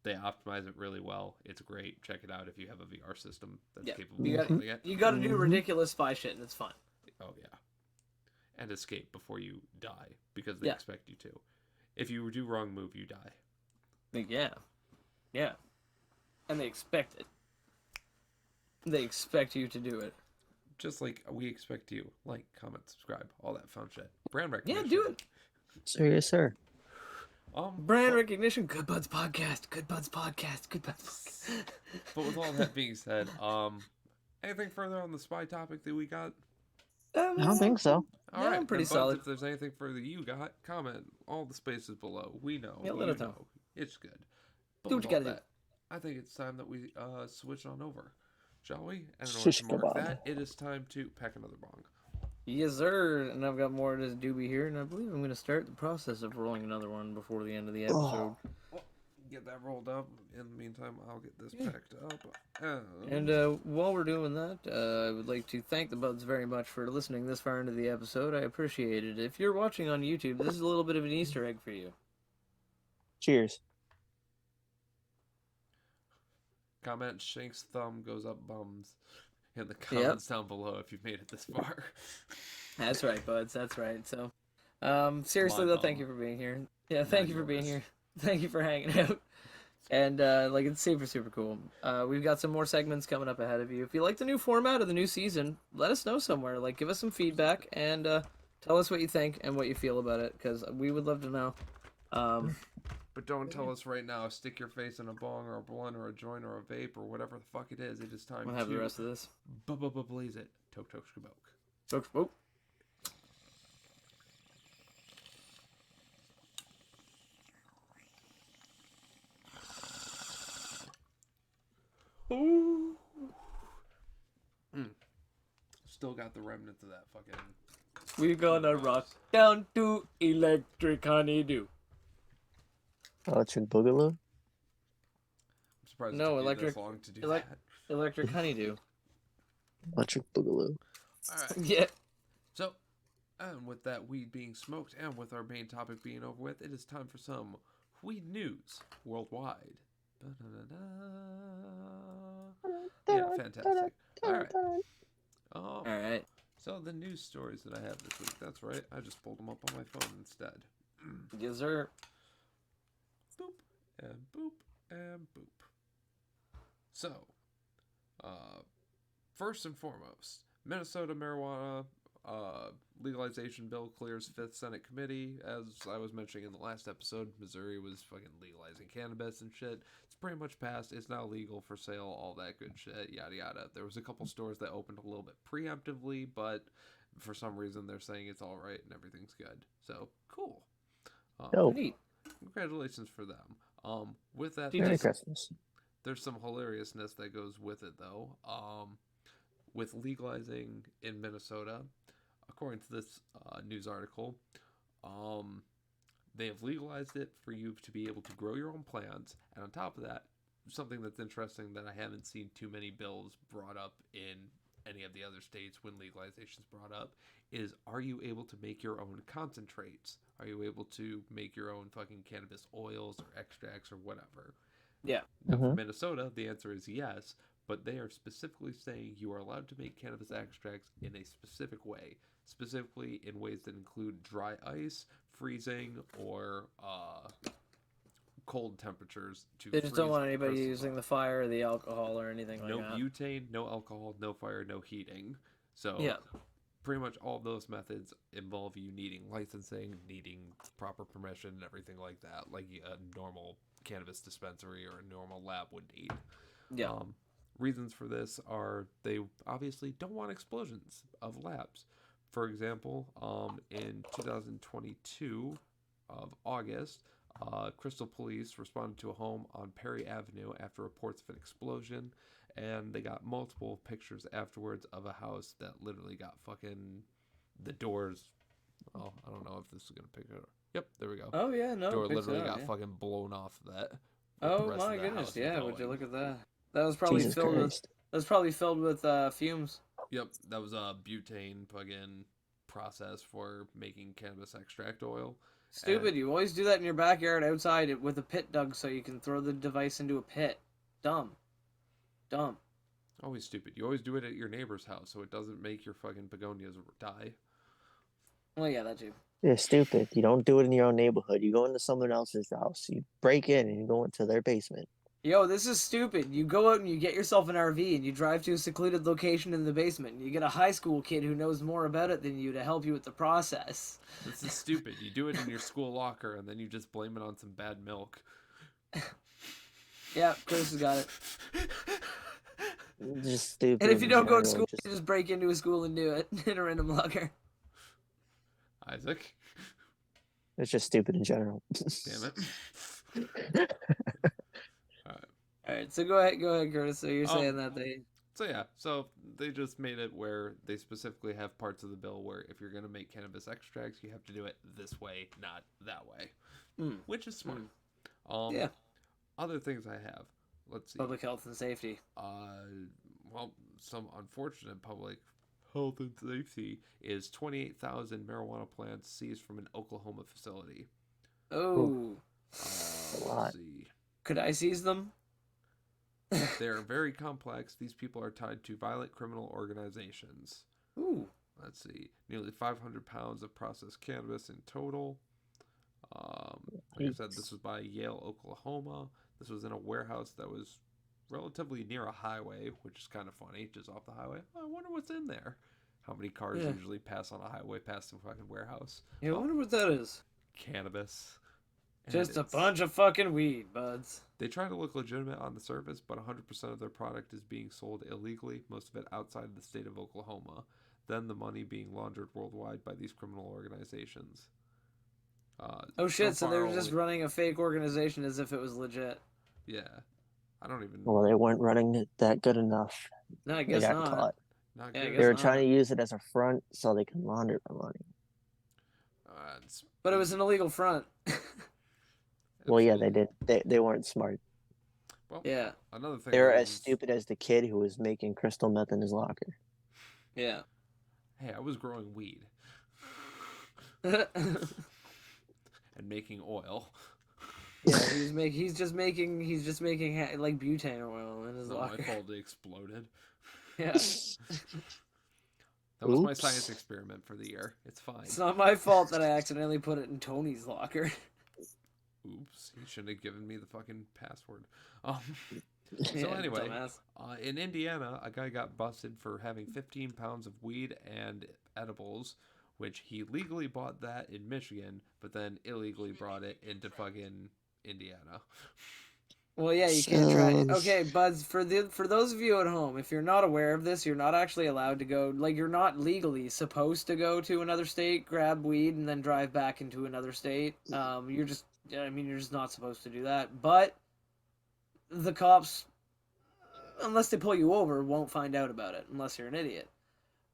they optimize it really well. It's great. Check it out if you have a VR system that's Yeah, capable you of gotta- doing it. You gotta do Mhm. ridiculous spy shit, and it's fun. Oh yeah, and escape before you die because they Yeah. expect you to. If you do wrong move, you die. Like, yeah, and they expect it. They expect you to do it. Just like we expect you. Like, comment, subscribe, all that fun shit. Brand Yeah, recognition. do it. Sir, yes, sir. Brand recognition. Good Buds Podcast. Good Buds Podcast. Good Buds. Podcast. But with all that being said, anything further on the spy topic that we got? I don't think so. All Yeah, right, I'm pretty then, buds, solid. If there's anything further you got, comment all the spaces below. We know. Yeah, let you us know. It's good. But Do what with you all gotta do. that, I think it's time that we switch on over, shall we? And in order Shish to mark kebab. that, it is time to pack another bong. Yes, sir. And I've got more to doobie here, and I believe I'm gonna start the process of rolling another one before the end of the episode. Well, get that rolled up. In the meantime, I'll get this Yeah. packed up. And while we're doing that, I would like to thank the buds very much for listening this far into the episode. I appreciate it. If you're watching on YouTube, this is a little bit of an Easter egg for you. Cheers. comment Shank's thumb goes up bums in the comments down below if you've made it this far. That's right, buds. That's right. So, seriously My though, thank bum. you for being here. Yeah, thank you for being yours. here. Thank you for hanging out. And like it's super cool. We've got some more segments coming up ahead of you. If you like the new format of the new season, let us know somewhere. Like give us some feedback and tell us what you think and what you feel about it, because we would love to know. But don't tell us right now. Stick your face in a bong or a blunt or a joint or a vape or whatever the fuck it is. It is time We'll have to the rest of this. blaze it. Tok tok shkaboke. Oh. Ooh. Still got the remnants of that fucking. We gonna rock down to Electric Honeydew. Electric Boogaloo. I'm surprised No, it took you electric- this long to do elec- that. Electric Honeydew. Electric Boogaloo. All right. Yeah. So, and with that weed being smoked, and with our main topic being over with, it is time for some weed news worldwide. Yeah, fantastic. All right. All right. So the news stories that I have this week. That's right. I just pulled them up on my phone instead. Yes, sir. Boop and boop and boop. So, first and foremost, Minnesota marijuana legalization bill clears 5th Senate committee. As I was mentioning in the last episode, Missouri was fucking legalizing cannabis and shit. It's pretty much passed. It's now legal for sale, all that good shit, yada yada. There was a couple stores that opened a little bit preemptively, but for some reason they're saying it's all right and everything's good. So, cool. Oh, Neat. Congratulations for them. With that, Merry Christmas. there's some hilariousness that goes with it, though. With legalizing in Minnesota, according to this news article, they have legalized it for you to be able to grow your own plants. And on top of that, something that's interesting that I haven't seen too many bills brought up in any of the other states when legalization is brought up is, are you able to make your own concentrates? Are you able to make your own fucking cannabis oils or extracts or whatever? Yeah. Now, for Minnesota, the answer is yes, but they are specifically saying you are allowed to make cannabis extracts in a specific way, specifically in ways that include dry ice, freezing, or cold temperatures to They just don't freeze want anybody crystals using up. the fire or the alcohol or anything No like that. butane, no alcohol, no fire, no heating. So Yeah. pretty much all of those methods involve you needing licensing, needing proper permission, and everything like that, like a normal cannabis dispensary or a normal lab would need. Yeah. Reasons for this are they obviously don't want explosions of labs. For example, in 2022 of August, Crystal Police responded to a home on Perry Avenue after reports of an explosion, and they got multiple pictures afterwards of a house that literally got fucking the doors. Oh, I don't know if this is gonna pick it up. Yep, there we go. Oh yeah, no. Door it picks it literally up, got yeah. fucking blown off that. with the Oh rest of my the goodness, house yeah. Would you going. look at that? That was probably Jesus filled with. Christ. That was probably filled with fumes. Yep, that was a butane plug-in process for making cannabis extract oil. Stupid. You always do that in your backyard outside with a pit dug so you can throw the device into a pit. Dumb. Dumb. Always stupid. You always do it at your neighbor's house so it doesn't make your fucking begonias die. Well, yeah, that too. You're stupid. You don't do it in your own neighborhood. You go into someone else's house. You break in and you go into their basement. Yo, this is stupid. You go out and you get yourself an RV and you drive to a secluded location in the basement and you get a high school kid who knows more about it than you to help you with the process. This is stupid. You do it in your school locker and then you just blame it on some bad milk. Yeah, Chris has got it. Just stupid. And if you in don't go to general, school, you just break into a school and do it in a random locker. Isaac? It's just stupid in general. Damn it. Alright, so go ahead, Curtis. So you're Oh. saying that they... So yeah, so they just made it where they specifically have parts of the bill where if you're going to make cannabis extracts, you have to do it this way, not that way. Which is smart. Yeah. Other things I have. Let's see. Public health and safety. Well, some unfortunate public health and safety is 28,000 marijuana plants seized from an Oklahoma facility. Oh. A lot. Let's see. Could I seize them? They are very complex. These people are tied to violent criminal organizations. Ooh. Let's see. Nearly 500 pounds of processed cannabis in total. Like I said, this was by Yale, Oklahoma. This was in a warehouse that was relatively near a highway, which is kind of funny, just off the highway. I wonder what's in there. How many cars Yeah. usually pass on a highway past the fucking warehouse? Yeah, I Oh, wonder what that is. cannabis. Just a it's- bunch of fucking weed, buds. They try to look legitimate on the surface, but 100% of their product is being sold illegally, most of it outside the state of Oklahoma. Then the money being laundered worldwide by these criminal organizations. Oh shit, so far, they were just only- running a fake organization as if it was legit. Yeah. I don't even... Well, they weren't running it that good enough. No, I They guess got not. caught. Not Yeah, I good. guess They were not. trying to use it as a front so they can launder the money. It's- But it was an illegal front. Well, yeah, they absolutely. did. They weren't smart. Well, Yeah, another thing They were that as stupid as the kid who was making crystal meth in his locker. yeah. Hey, I was growing weed Yeah, and making oil. he's just making like butane oil in his Not my locker. fault it exploded. Yeah, That was my Oops. science experiment for the year. It's fine. it's not my fault that I accidentally put it in Tony's locker. Oops, he shouldn't have given me the fucking password. So Yeah, anyway, dumbass. in Indiana, a guy got busted for having 15 pounds of weed and edibles, which he legally bought that in Michigan, but then illegally brought it into fucking Indiana. Well, yeah, you can't try. Sounds- Okay, buds, for those of you at home, if you're not aware of this, you're not actually allowed to go. Like, you're not legally supposed to go to another state, grab weed, and then drive back into another state. You're just, I mean, you're just not supposed to do that. But the cops, unless they pull you over, won't find out about it unless you're an idiot.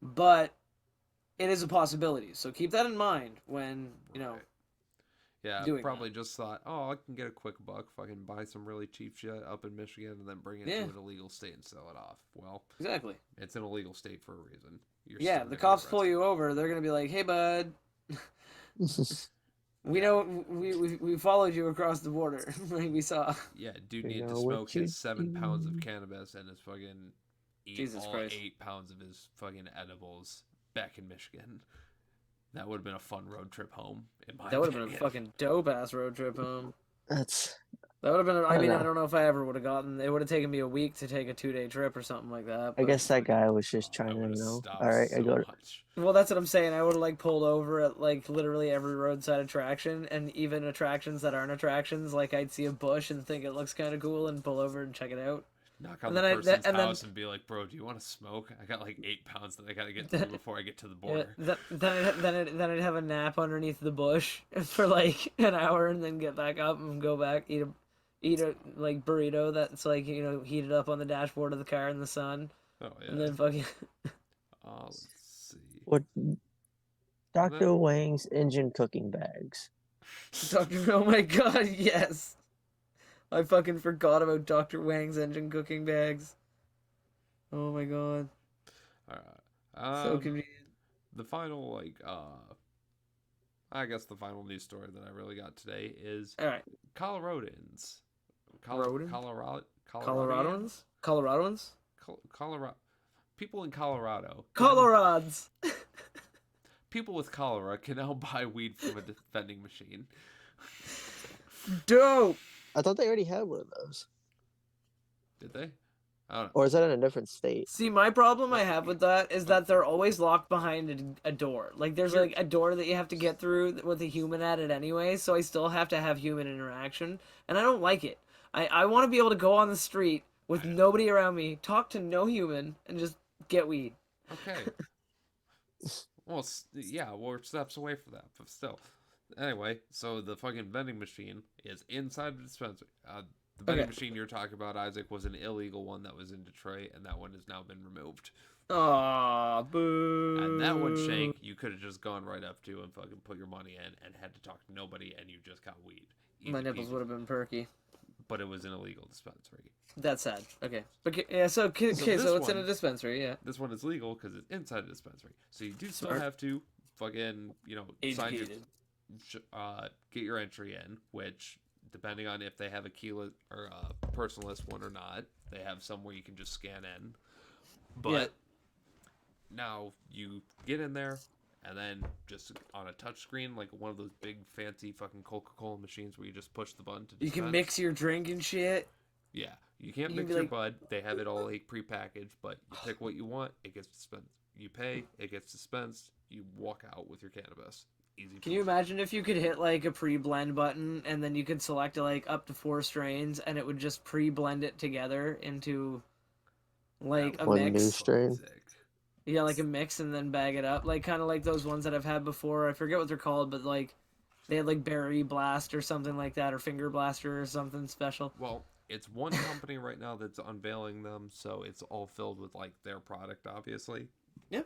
But it is a possibility, so keep that in mind when Right. Yeah, doing probably just thought, oh, I can get a quick buck, fucking buy some really cheap shit up in Michigan, and then bring it Yeah. to an illegal state and sell it off. Well, exactly. it's an illegal state for a reason. You're Yeah, still the gonna get cops pull arrested. you over, they're gonna be like, "Hey, bud, we know we followed you across the border. Like we saw." Yeah, dude You needed to know what smoke you his 7 pounds of do. cannabis and his fucking eat Jesus all Christ. 8 pounds of his fucking edibles back in Michigan. That would have been a fun road trip home, in my That would have been a opinion. fucking dope ass road trip home. That's That would have been. I don't mean, I know. don't know if I ever would have gotten. It would have taken me a week to take a 2-day trip or something like that. I but- guess that guy was just I trying to would've know. stopped All right, so I go. much. Well, that's what I'm saying. I would have like pulled over at like literally every roadside attraction, and even attractions that aren't attractions. Like I'd see a bush and think it looks kind of cool, and pull over and check it out. Knock on And the then I- person's and then- house and be like, bro, do you want to smoke? I got like 8 pounds that I gotta get through before I get to the Yeah, border. then I'd have a nap underneath the bush for like an hour, and then get back up and go back eat a like burrito that's like heated up on the dashboard of the car in the sun, Oh, yeah. and then fucking Let's see. What? Dr. then- Wang's engine cooking bags. Dr. Oh my god, yes. I fucking forgot about Dr. Wang's engine cooking bags. Oh my god. Alright. So convenient. The final, I guess the final news story that I really got today is Alright. Coloradans. Rodent? Coloradans? Coloradoans? Colorado. People in Colorado. Colorads! People with cholera can now buy weed from a vending machine. Dope! I thought they already had one of those. Did they? I don't know. Or is that in a different state? See, my problem I have with that is that they're always locked behind a door. Like, there's like a door that you have to get through with a human at it anyway, so I still have to have human interaction, and I don't like it. I want to be able to go on the street with nobody around me, talk to no human, and just get weed. Okay. Well, yeah, we're steps away from that, but still. Anyway, so the fucking vending machine is inside the dispensary. The vending Okay. machine you're talking about, Isaac, was an illegal one that was in Detroit, and that one has now been removed. Aw, boo. And that one, Shank, you could have just gone right up to and fucking put your money in and had to talk to nobody, and you just got weed. My Easy nipples peasy. would have been perky. But it was an illegal dispensary. That's sad. Okay. But yeah, so okay, so this it's in a one- dispensary, yeah. This one is legal because it's inside a dispensary. So you do still Smart. have to fucking, sign your, Educated. get your entry in, which, depending on if they have a keyless or a personalist one or not, they have some where you can just scan in. But Yeah. now you get in there, and then just on a touch screen, like one of those big fancy fucking Coca-Cola machines where you just push the button to You dispense. can mix your drink and shit. Yeah, you can't You can mix be your like- bud. They have it all like prepackaged, but you pick what you want. It gets dispensed. You pay. It gets dispensed. You walk out with your cannabis. Easy. Can you imagine if you could hit like a pre-blend button and then you could select like up to 4 strains and it would just pre-blend it together into like a One new mix? strain. Yeah, like a mix and then bag it up. Like kind of like those ones that I've had before. I forget what they're called, but like they had like Berry Blast or something like that, or Finger Blaster or something special. Well, it's one company right now that's unveiling them, so it's all filled with like their product, obviously. Yeah.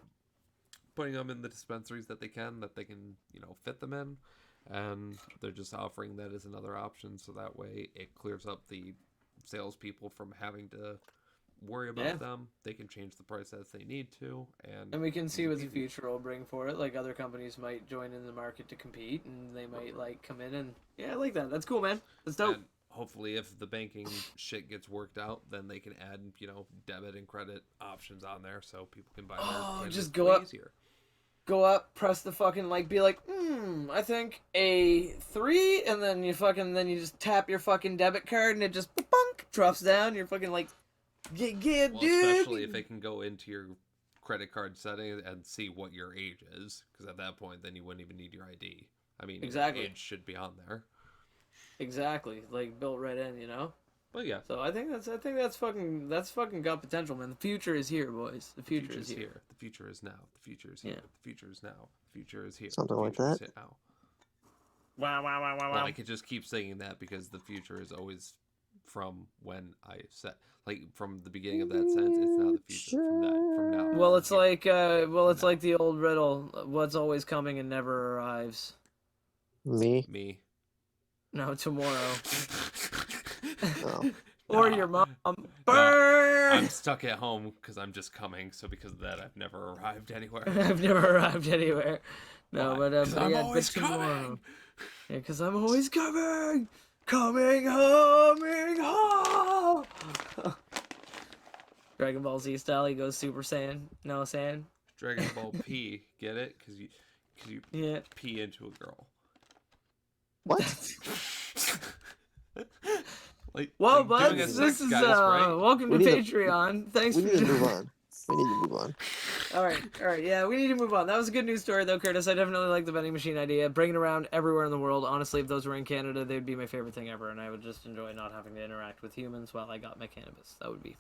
Putting them in the dispensaries that they can, fit them in, and they're just offering that as another option, so that way it clears up the salespeople from having to worry about them. They can change the price as they need to, And we can see easy what the peasy. future will bring for it. Like other companies might join in the market to compete, and they might like come in and I like that. That's cool, man. That's dope. And hopefully, if the banking shit gets worked out, then they can add, debit and credit options on there so people can buy more. Just go up. Easier. Go up, press the fucking be like, I think a 3, and then you just tap your fucking debit card, and it just bunk drops down. You're fucking like, yeah, Well, dude. especially if it can go into your credit card settings and see what your age is, because at that point, then you wouldn't even need your ID. I mean, Exactly. your age should be on there. Exactly, like built right in, But yeah, So I think that's fucking got potential, man. The future is here, boys. The future is here. The future is now. The future is here. Yeah. The future is now. The future is here. Something The like future is that? here now. Wow. Well, I could just keep saying that because the future is always from when I said, like, from the beginning of that sentence. It's now the future from now. Well, from it's here. like like the old riddle: what's always coming and never arrives. Me? No, tomorrow. Oh. Or Nah. your mom. I'm Burn! stuck at home because I'm just coming. So because of that, I've never arrived anywhere. I've never arrived anywhere. No, Why? but 'Cause I'm yeah, always but tomorrow. coming. Yeah, because I'm always coming home. Dragon Ball Z style, he goes Super Saiyan. No Saiyan. Dragon Ball P, get it? Because you Yeah. pee into a girl. What? Like, Well, like buds, doing a this sex is guys, right? welcome to We need to- Patreon. Thanks We for need to move on. We need to move on. All right. Yeah, we need to move on. That was a good news story, though, Curtis. I definitely like the vending machine idea. Bring it around everywhere in the world. Honestly, if those were in Canada, they'd be my favorite thing ever, and I would just enjoy not having to interact with humans while I got my cannabis. That would be.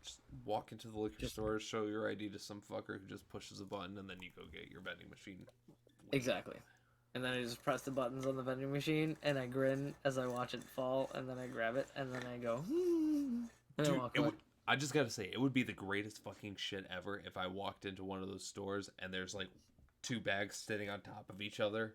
Just walk into the liquor store, show your ID to some fucker who just pushes a button, and then you go get your vending machine. Exactly. And then I just press the buttons on the vending machine, and I grin as I watch it fall, and then I grab it, and then I go, and I Dude, walk away. I just gotta say, it would be the greatest fucking shit ever if I walked into one of those stores and there's like 2 bags sitting on top of each other.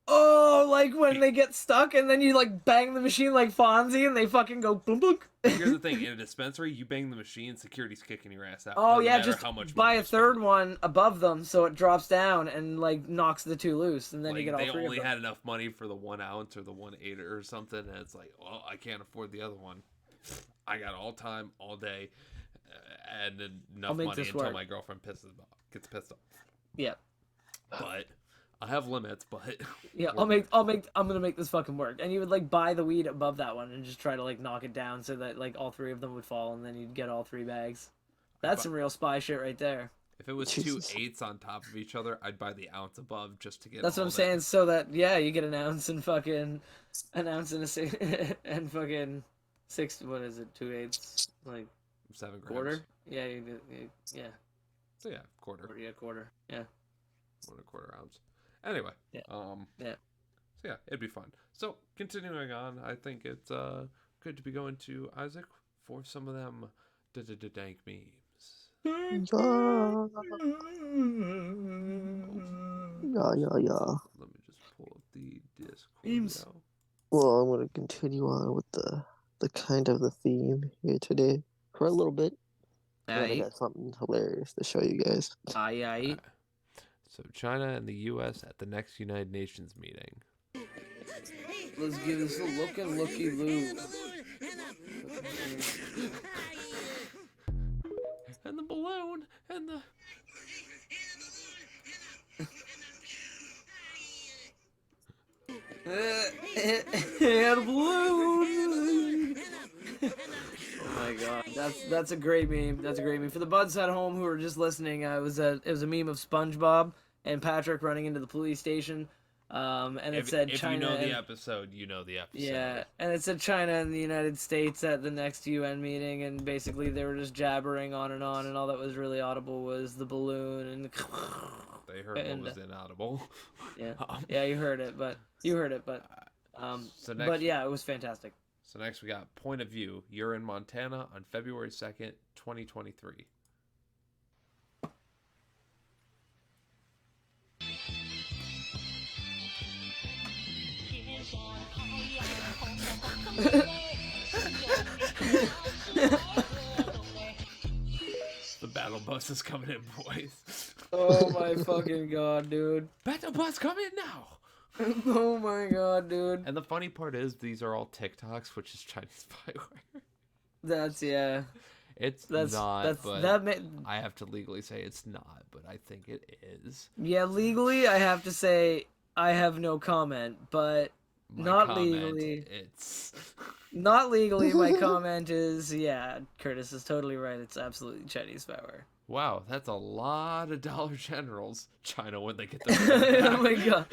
Oh, like when they get stuck, and then you like bang the machine like Fonzie, and they fucking go boom boom. Here's the thing: in a dispensary, you bang the machine, security's kicking your ass out. Oh Doesn't yeah, matter just how much buy money a you spend. third one above them so it drops down and like knocks the 2 loose, and then Like, you get all they 3 only of them. had enough money for the 1 ounce or the 1/8 or something, and it's like, well, I can't afford the other one. I got all time, all day, and enough make money this until work. my girlfriend gets pissed off. Yeah, But I have limits. But yeah. I'm gonna make this fucking work. And you would like buy the weed above that one and just try to like knock it down so that like all 3 of them would fall, and then you'd get all 3 bags. That's some real spy shit right there. If it was Jesus. 2 8s on top of each other, I'd buy the ounce above just to get. That's what all I'm that. saying. So that you get an ounce and a 6 and fucking 6. What is it? 2/8, like 7 grams. quarter. Yeah, yeah, So yeah, quarter, quarter. Yeah, quarter. Yeah. 1/4 ounce. Anyway, Yeah. So yeah, it'd be fun. So continuing on, I think it's good to be going to Isaac for some of them dank memes. Yeah. Yeah. Let me just pull up the Discord. Memes. now. Well, I'm gonna continue on with the kind of the theme here today for a little bit. And then I got something hilarious to show you guys. Aye. So China and the U.S. at the next United Nations meeting. Let's give this a look and looky loo. And the balloon and the. And a balloon. Oh my god, that's a great meme. That's a great meme for the buds at home who are just listening. It was a meme of SpongeBob, and Patrick running into the police station. And it If, said if China. you know the and- episode, you know the episode. Yeah, and it said China and the United States at the next UN meeting, and basically they were just jabbering on, and all that was really audible was the balloon and. They heard And, what was inaudible. Yeah, Um, yeah, you heard it, but so next, but yeah, it was fantastic. So next we got Point of View. You're in Montana on February 2nd, 2023. The battle bus is coming in, boys. Oh my fucking god, dude! Battle bus, come in now. Oh my god, dude! And the funny part is, these are all TikToks, which is Chinese spyware. That's yeah. It's That's not, that's but that. I have to legally say it's not, but I think it is. Yeah, legally, I have to say I have no comment, but My Not comment, legally. It's not legally. My comment is yeah. Curtis is totally right. It's absolutely Chinese spyware. wow. That's a lot of Dollar Generals. China when they get their Oh my god!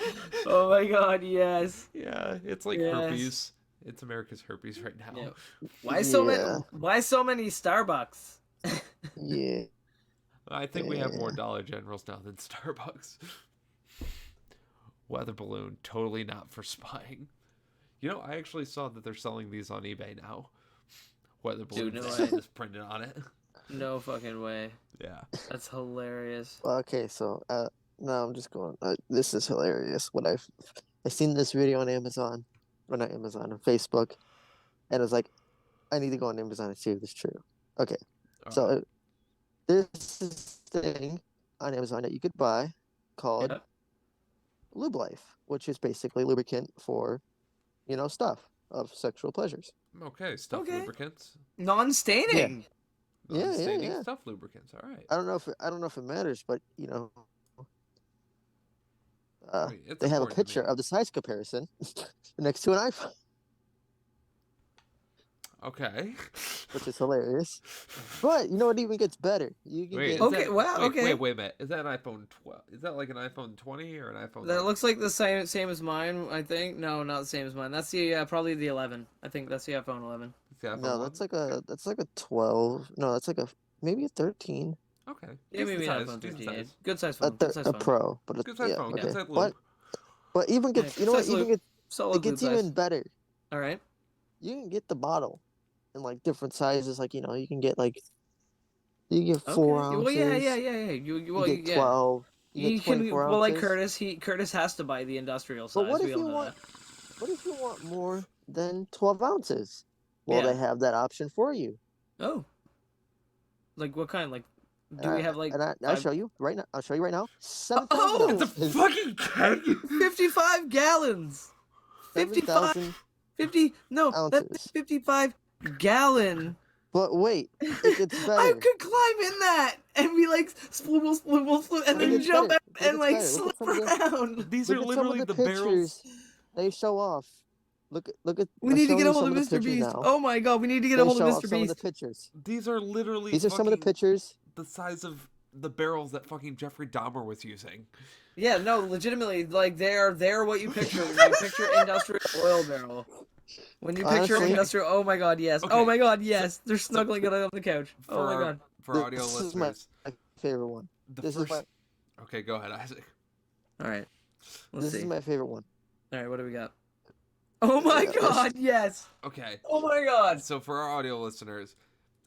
Oh my god! Yes. Yeah, it's like Yes. herpes. It's America's herpes right now. Yeah. Why so Yeah. many? Why so many Starbucks? Yeah. I think we have more Yeah. Dollar Generals now than Starbucks. Weather balloon, totally not for spying. You know, I actually saw that they're selling these on eBay now. Weather balloon no that way. is printed on it. No fucking way. Yeah. That's hilarious. Okay, so now I'm just going. This is hilarious. I seen this video on Amazon, or not Amazon, on Facebook, and I was like, I need to go on Amazon and see if this is true. Okay, so there's this thing on Amazon that you could buy called Yeah. Lube Life, which is basically lubricant for, stuff of sexual pleasures. Okay, stuff Okay. lubricants. Non-staining. Yeah, yeah, Non-staining yeah. stuff lubricants. All right. I don't know if it matters, but I mean, it's they have a important to picture me. of the size comparison next to an iPhone, Okay. which is hilarious. But you know what even gets better? You can Wait, get is Okay, that- wow, wait, okay. Wait a minute. Is that an iPhone 12? Is that like an iPhone 20 or an iPhone? That looks like the same as mine. I think no, not the same as mine. That's the probably the 11. I think that's the iPhone 11. It's the iPhone no, 1? that's like a 12. No, that's like maybe a 13. Okay. Yeah, Decent maybe an size, iPhone decent 15. size. Good size A, phone. Good thir- size a phone. Pro, but Good size phone. okay. Good size But lube. even gets Yeah, you know good what size even lube. gets Solid it gets lube size. even better. All right. You can get the bottle in like different sizes. Like you can get you can get 4 Okay. ounces. Well, yeah. You You get yeah. 12. You You get can 24 well like ounces. Curtis has to buy the industrial size. But what if We all you know want? that. What if you want more than 12 ounces? Well, Yeah. they have that option for you. Oh. Like what kind? Like do we have like And I'll five- show you right now. I'll show you right now. Oh, 7,000 It's a ounces. fucking keg. 55 gallons? 55 7,000 50 no, that's ounces. 55 gallon. But wait, it gets I better. could climb in that and be like splooble, and It then gets jump better. out It and gets like better. slip Look at some of around. These Look are at some of literally the barrels. pictures they show off. Look at. We I'm need to showing get you a hold some of the Mr. pictures Beast. now. Oh my god, we need to get They a hold show of off Mr. some of the Beast. pictures. These are literally. These are some of the fucking pictures. The size of the barrels that fucking Jeffrey Dahmer was using. Yeah, no, legitimately, like they're what you picture. When you picture industrial oil barrel. When you picture Honestly- industrial, oh my god, yes. Okay, Oh my god, yes. They're snuggling on the couch. For Oh my our, god. For audio This is my listeners, favorite one. the This first. is Okay, go ahead, Isaac. All right. Let's this see. is my favorite one. All right, what do we got? Oh my Yeah, god, yes. Okay, Oh my god. so for our audio listeners,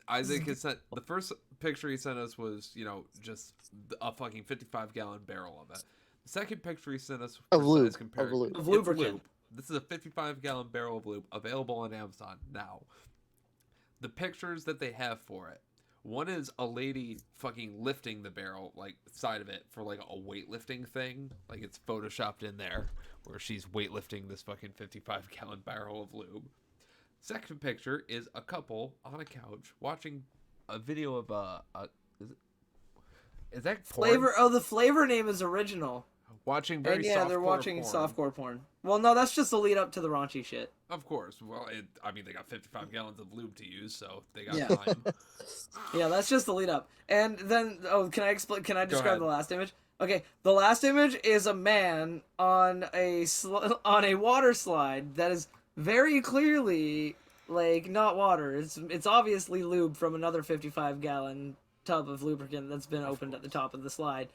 Isaac has sent the first picture he sent us was just a fucking 55-gallon barrel of it. The second picture he sent us Of for lube, size of comparison- lube. Of it's lubricant. lube. This is a 55-gallon barrel of lube available on Amazon now. The pictures that they have for it, one is a lady fucking lifting the barrel, like side of it for like a weightlifting thing, like it's photoshopped in there where she's weightlifting this fucking 55-gallon barrel of lube. Second picture is a couple on a couch watching a video of is that porn? Flavor. Oh, the flavor name is original. Watching very And yeah, they're softcore watching porn. softcore porn. Well, no, that's just the lead up to the raunchy shit. Of course. Well, I mean, they got 55 gallons of lube to use, so they got Yeah. time. Yeah, that's just the lead up. And then, oh, can I explain? Can I describe ahead. the last image? Okay, the last image is a man on on a water slide that is very clearly like not water. It's obviously lube from another 55-gallon tub of lubricant that's been opened at the top of the slide.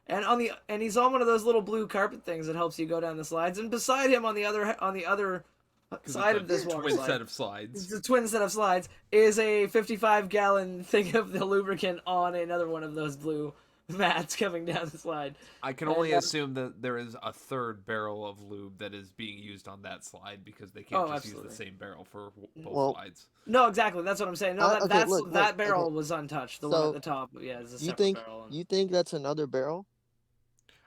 And he's on one of those little blue carpet things that helps you go down the slides. And beside him on the other 'Cause side it's of this a water twin slide, set of slides. the twin set of slides is a 55-gallon thing of the lubricant on another one of those blue mats coming down the slide. I can only assume that there is a third barrel of lube that is being used on that slide because they can't Oh, just absolutely. use the same barrel for both Well, slides. No, exactly. That's what I'm saying. No, Okay, look, that look, barrel okay. was untouched. The one So, at the top, yeah, is a You separate think barrel. you think that's another barrel?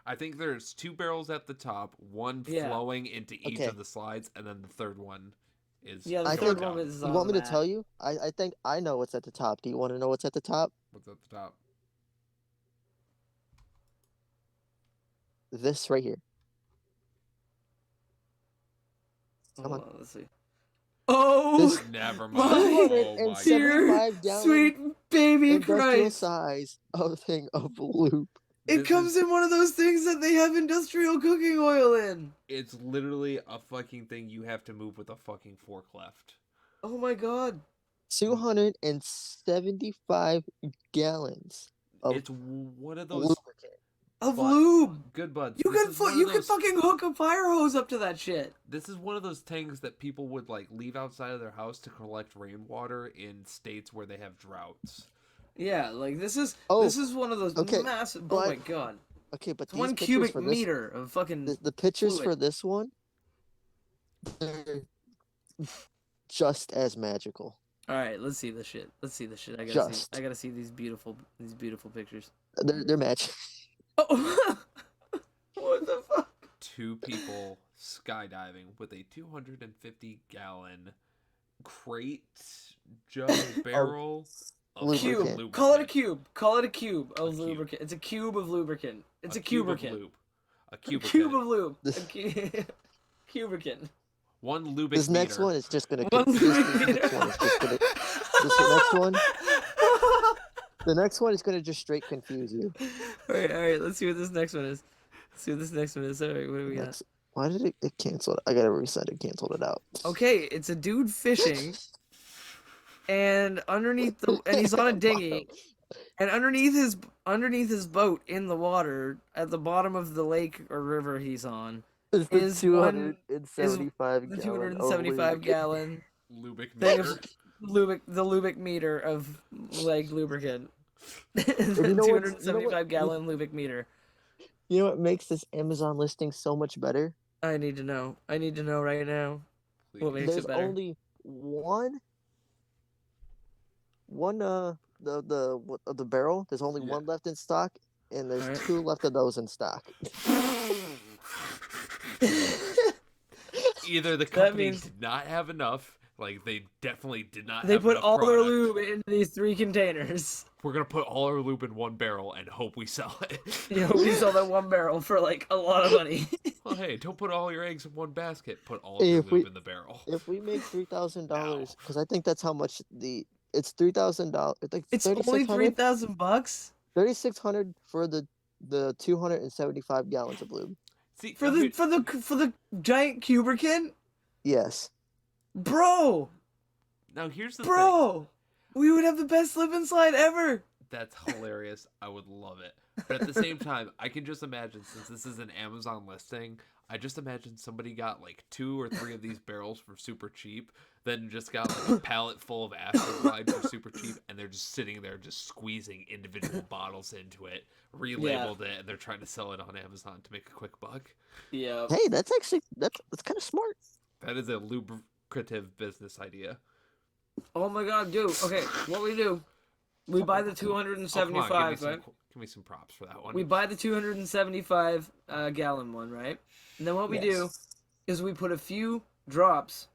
I think there's 2 barrels at the top, one Yeah. flowing into each Okay. of the slides, and then the third one is Yeah, the I going third think one down. is you on want me to that. tell you? I think I know what's at the top. Do you want to know what's at the top? What's at the top? This right here. Come Hold on. on, let's see. Oh, This Never My mind. Oh my god. dear 75-gallon sweet baby industrial Christ! size of thing of lube. It This comes is- in one of those things that they have industrial cooking oil in. It's literally a fucking thing you have to move with a fucking forklift. Oh my god! 275 gallons of It's one of those lubricant. Of But- lube. good buds. You this could is one of you could those- fucking hook a fire hose up to that shit. This is one of those tanks that people would like leave outside of their house to collect rainwater in states where they have droughts. Yeah, like this is Oh, one of those okay, massive. Oh but my god! Okay, but It's these 1 pictures cubic for this, meter of fucking. the pictures fluid. for this one, they're just as magical. All right, let's see this shit. Let's see this shit. I gotta Just. see. I gotta see these beautiful pictures. They're magic. Oh, what the fuck? 2 people skydiving with a 250-gallon crate jug barrel of Lubricant. lubricant. Cube. Call it a cube. Call it a cube of cube. lubricant. It's a cube of lubricant. It's a, cube of cubricant. lube. A A cube cube of lube. This- A cubricant. One lubic This next meter. one is just gonna. One This next one is just gonna. This next one. The next one is gonna just straight confuse you. All right. Let's see what this next one is. Let's see what this next one is. All right, what do we got? Next- Why did it cancel? I gotta reset it. Canceled it out. Okay, it's a dude fishing, and he's on a dinghy, and underneath his boat in the water at the bottom of the lake or river he's on It's the is one- 275 the gallon. 275 gallon Lubic thing meter. of lubic meter of like lubricant. you The know what- 275 gallon lubic meter. You know what makes this Amazon listing so much better? I need to know. I need to know right now. What makes There's it better? only one of the barrel. There's only Yeah. one left in stock, and there's Alright. 2 left of those in stock. Either the That company means- did not have enough, like they definitely did not They have put enough all their product. lube into these 3 containers. We're gonna put all our lube in one barrel and hope we sell it. You know, we sell that 1 barrel for like a lot of money. Well, hey, don't put all your eggs in one basket. Put all Hey, your if lube we- in the barrel. If we make $3,000, Ow. because I think that's how much it's $3,000. Like It's only $3,000 $3,600 for the 275 gallons of lube. See, for now the giant cubricant, Yes. bro. here's the thing. Bro, we would have the best slip and slide ever. That's hilarious. I would love it. But at the same time, I can just imagine, since this is an Amazon listing, I just imagine somebody got like 2 or 3 of these barrels for super cheap, then just got like a pallet full of Astroglide for super cheap, and they're just sitting there just squeezing individual bottles into it, relabeled it, and they're trying to sell it on Amazon to make a quick buck. Yeah. Hey, that's actually that's kind of smart. That is a lucrative business idea. Oh my god, dude. Okay, what we do? We buy the Oh, come on, 275, right? give me some props for that one. We buy the 275 gallon one, right? And then what we do Yes. is we put a few drops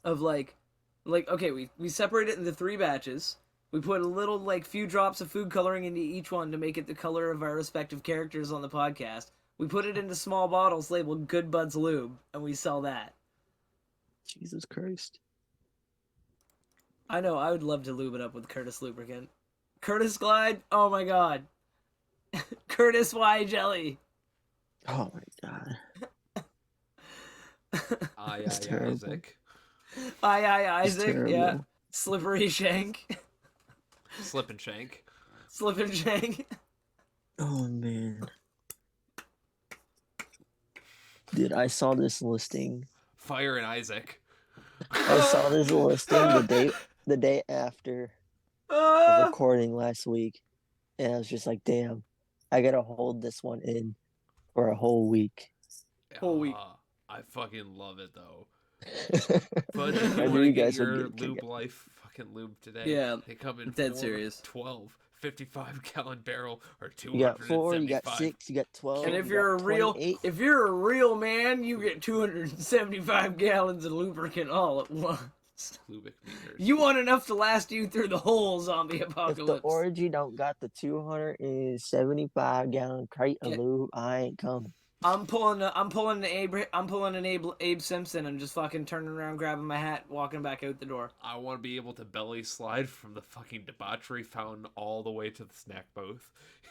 of like okay, we separate it into 3 batches. We put a little like few drops of food coloring into each one to make it the color of our respective characters on the podcast. We put it into small bottles labeled Good Buds Lube, and we sell that. Jesus Christ. I know, I would love to lube it up with Curtis lubricant. Curtis Glide, oh my god. Curtis Y. Jelly. Oh my god. It's terrible. Isaac. Isaac. terrible. Yeah. Slippery Shank. Slip and Shank. Slip and Shank. Oh man. Dude, I saw this listing. Fire and Isaac. I saw this listing the day after the Ah! recording last week, and I was just like, damn, I gotta hold this one in for a whole week. Whole week. I fucking love it though. I But if you knew want to you get guys would your get a kick Lube out. Life fucking lube today, Yeah, they come in dead 4, serious. 12, 55-gallon barrel, or You got 275. 4, you got 6, you got 12. And if you you're a got real 28. if you're a real man, you get 275 gallons of lubricant all at once. Lubic meters. You want enough to last you through the whole zombie If the apocalypse. Orgy don't got the 275-gallon crate of Yeah. lube, I ain't coming. I'm pulling an Abe Simpson and just fucking turning around, grabbing my hat, walking back out the door. I want to be able to belly slide from the fucking debauchery fountain all the way to the snack booth.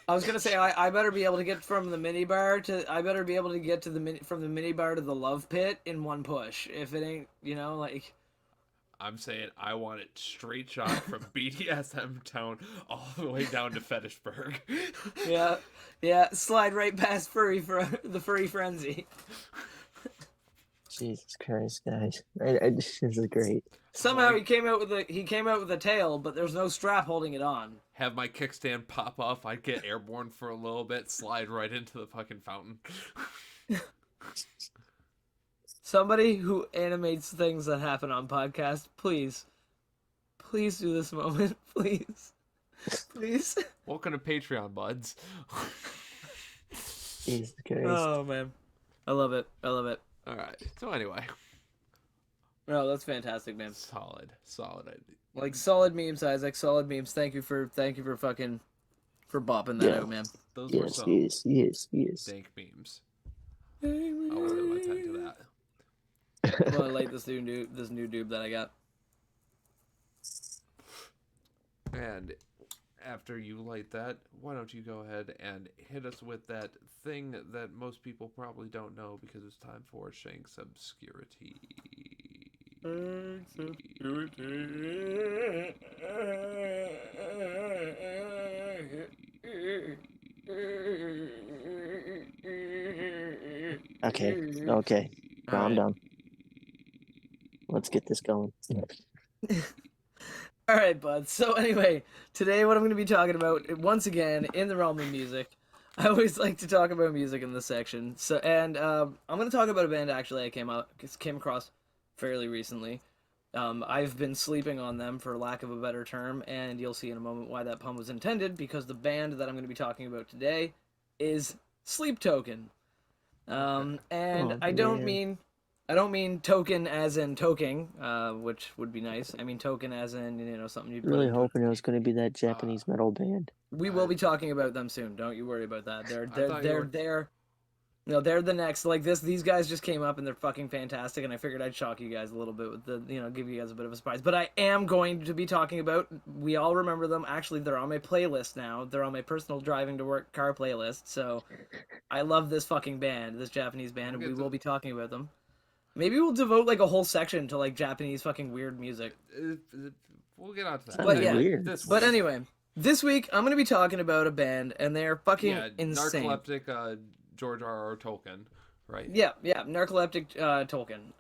I was gonna say I better be able to get from the minibar to from the minibar to the love pit in one push. If it ain't, like. I'm saying I want it straight shot from BDSM town all the way down to Fetishburg. Yeah, slide right past the furry frenzy. Jesus Christ, guys. This is great. Somehow he came out with a tail, but there's no strap holding it on. Have my kickstand pop off, I'd get airborne for a little bit, slide right into the fucking fountain. Somebody who animates things that happen on podcast, please do this moment, please. Welcome to Patreon, buds. Jesus Christ. Oh man, I love it. Alright, so anyway. No, that's fantastic, man. Solid idea. Like solid memes, Isaac. Solid memes. Thank you for bopping that Yeah. out, man. Those were Yes, some yes. dank memes. I'll order my time to that. I'm gonna light this new doob that I got. And after you light that, why don't you go ahead and hit us with that thing that most people probably don't know, because it's time for Shank's Obscurity. Okay. Calm down. Let's get this going. All right, bud. So anyway, today what I'm going to be talking about, once again, in the realm of music. I always like to talk about music in this section. So, and I'm going to talk about a band actually I came across fairly recently. I've been sleeping on them, for lack of a better term, and you'll see in a moment why that pun was intended, because the band that I'm going to be talking about today is Sleep Token. And Oh, I don't man. mean token as in toking, which would be nice. I mean token as in, something you put Really into- hoping it was going to be that Japanese metal band. We will be talking about them soon. Don't you worry about that. They're the next. Like these guys just came up and they're fucking fantastic. And I figured I'd shock you guys a little bit with give you guys a bit of a surprise. But I am going to be talking about. We all remember them. Actually, they're on my playlist now. They're on my personal driving to work car playlist. So I love this fucking band, this Japanese band, and we will be talking about them. Maybe we'll devote like a whole section to like Japanese fucking weird music. We'll get on to that. Sounded yeah, weird. But anyway, this week I'm going to be talking about a band, and they're fucking insane. Narcoleptic George R.R. Tolkien, right? Yeah, narcoleptic Tolkien.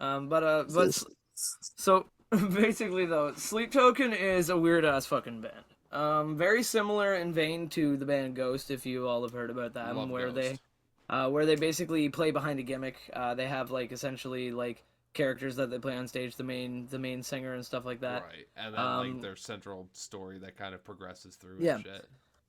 So basically though, Sleep Token is a weird ass fucking band. Very similar in vein to the band Ghost, if you all have heard about that, Love where Ghost. they basically play behind a gimmick. They have like essentially like characters that they play on stage, the main singer and stuff like that. Right, and then like their central story that kind of progresses through Yeah. and shit.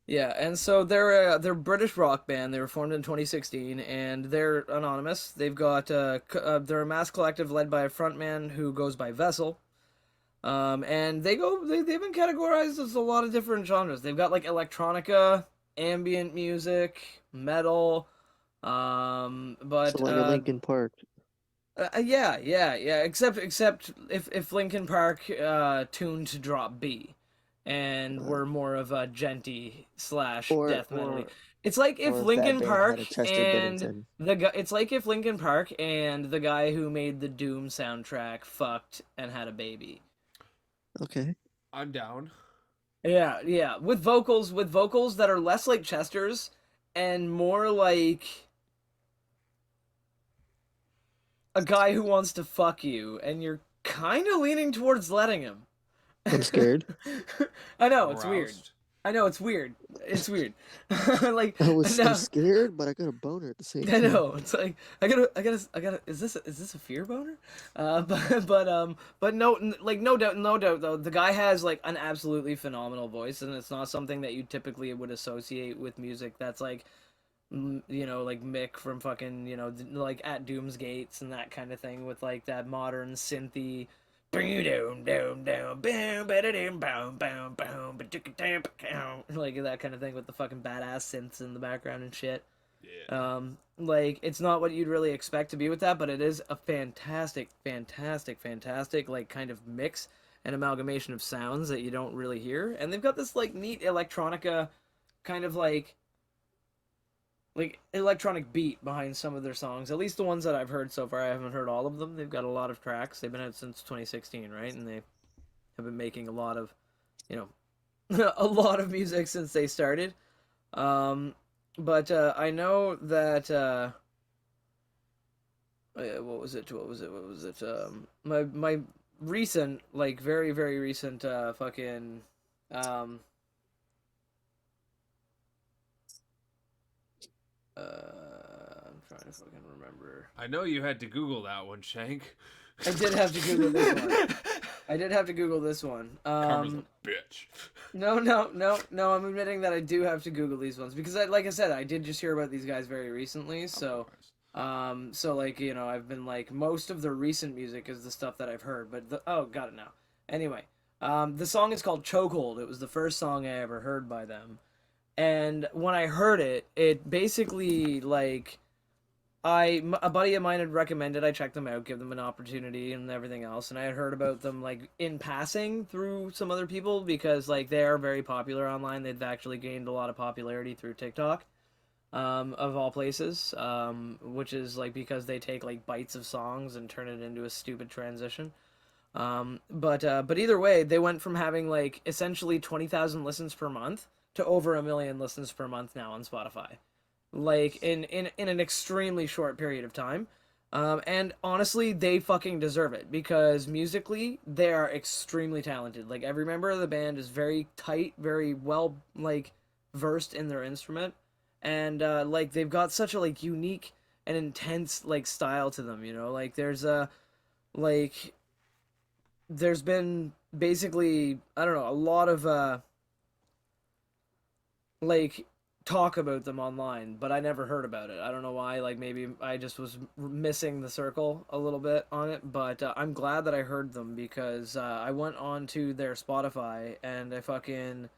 Yeah, and so they're a British rock band. They were formed in 2016, and they're anonymous. They've got they're a mass collective led by a frontman who goes by Vessel. And they've been categorized as a lot of different genres. They've got like electronica, ambient music, metal, but So like a Linkin Park. yeah. Except if Linkin Park tuned to drop B, and we're more of a genty / Or- death metal. or- It's like if Or if that Linkin band Park had a Chester and Bennington. the guy, it's like if Linkin Park and the guy who made the Doom soundtrack fucked and had a baby. Okay. I'm down. Yeah, yeah, with vocals that are less like Chester's and more like a guy who wants to fuck you and you're kind of leaning towards letting him. I'm scared. I know, it's weird. Aroused. I know, it's weird. It's weird. Like, I'm no. scared, but I got a boner at the same I time. know. It's like I gotta. Is this a fear boner? But no, like no doubt though. The guy has like an absolutely phenomenal voice, and it's not something that you typically would associate with music. That's like, you know, like Mick from fucking, you know, like at Doomsgates and that kind of thing with like that modern synthy. Like that kind of thing with the fucking badass synths in the background and shit. Yeah. Like it's not what you'd really expect to be with that, but it is a fantastic like kind of mix and amalgamation of sounds that you don't really hear. And they've got this like neat electronica kind of like electronic beat behind some of their songs. At least the ones that I've heard so far. I haven't heard all of them. They've got a lot of tracks. They've been out since 2016, right? And they have been making a lot of, you know, a lot of music since they started. But I know that what was it? My recent, like very recent fucking I'm trying to fucking remember. I know you had to Google that one, Shank. I did have to Google this one. I did have to Google this one. Karma's a bitch. No. I'm admitting that I do have to Google these ones because, like I said, I did just hear about these guys very recently. So, like you know, I've been like most of the recent music is the stuff that I've heard. But got it now. Anyway, the song is called Chokehold. It was the first song I ever heard by them, and when I heard it, it basically like. A buddy of mine had recommended I check them out, give them an opportunity and everything else, and I had heard about them like in passing through some other people because like they are very popular online. They've actually gained a lot of popularity through TikTok, of all places, which is like because they take like bites of songs and turn it into a stupid transition. But either way, they went from having like essentially 20,000 listens per month to over 1 million listens per month now on Spotify. Like in an extremely short period of time. And honestly, they fucking deserve it because musically they are extremely talented. Like every member of the band is very tight, very well like versed in their instrument, and like they've got such a like unique and intense like style to them. You know, like like there's been basically I don't know a lot of like talk about them online, but I never heard about it. I don't know why. Like maybe I just was missing the circle a little bit on it. But I'm glad that I heard them because I went on to their Spotify and I fucking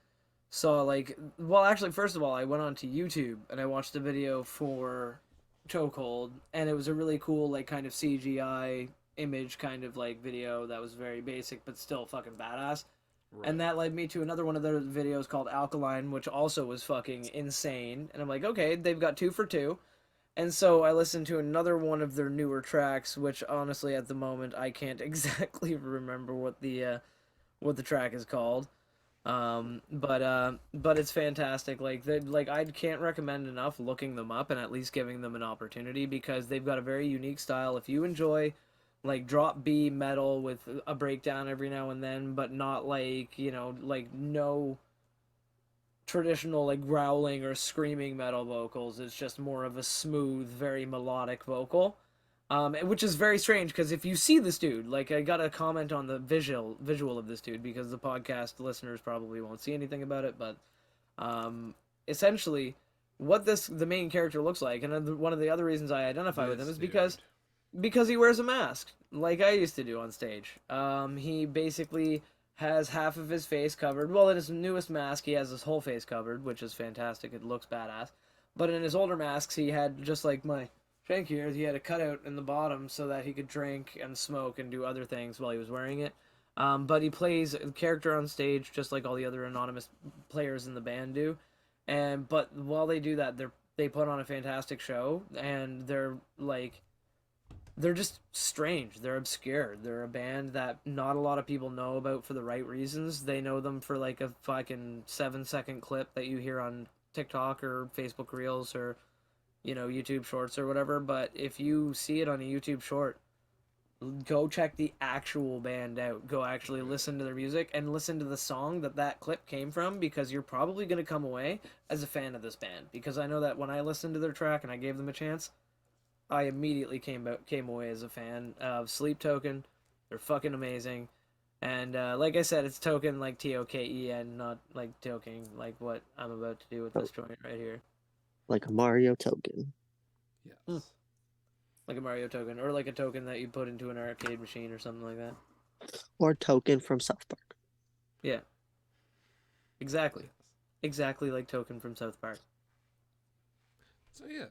saw like well actually first of all I went on to YouTube and I watched a video for Chokehold and it was a really cool like kind of CGI image kind of like video that was very basic but still fucking badass. Right. And that led me to another one of their videos called Alkaline, which also was fucking insane. And I'm like, okay, they've got 2 for 2. And so I listened to another one of their newer tracks, which honestly at the moment I can't exactly remember what the track is called. But it's fantastic. Like I can't recommend enough looking them up and at least giving them an opportunity because they've got a very unique style. If you enjoy like drop B metal with a breakdown every now and then, but not like, you know, like no traditional like growling or screaming metal vocals. It's just more of a smooth, very melodic vocal. Which is very strange because if you see this dude, like I got a comment on the visual of this dude because the podcast listeners probably won't see anything about it, but essentially what the main character looks like, and one of the other reasons I identify with him is because he wears a mask, like I used to do on stage. He basically has half of his face covered. Well, in his newest mask, he has his whole face covered, which is fantastic. It looks badass. But in his older masks, he had, just like my Shank here, he had a cutout in the bottom so that he could drink and smoke and do other things while he was wearing it. But he plays a character on stage just like all the other anonymous players in the band do. But while they do that, they put on a fantastic show, and they're just strange. They're obscure. They're a band that not a lot of people know about for the right reasons. They know them for like a fucking 7-second clip that you hear on TikTok or Facebook Reels or, YouTube Shorts or whatever. But if you see it on a YouTube short, go check the actual band out. Go actually listen to their music and listen to the song that clip came from, because you're probably going to come away as a fan of this band. Because I know that when I listened to their track and I gave them a chance, I immediately came away as a fan of Sleep Token. They're fucking amazing. And like I said, it's Token like Token, not like toking like what I'm about to do with this joint right here. Like a Mario token. Yes. Like a Mario token, or like a token that you put into an arcade machine or something like that. Or token from South Park. Yeah. Exactly. Exactly like Token from South Park. So yeah.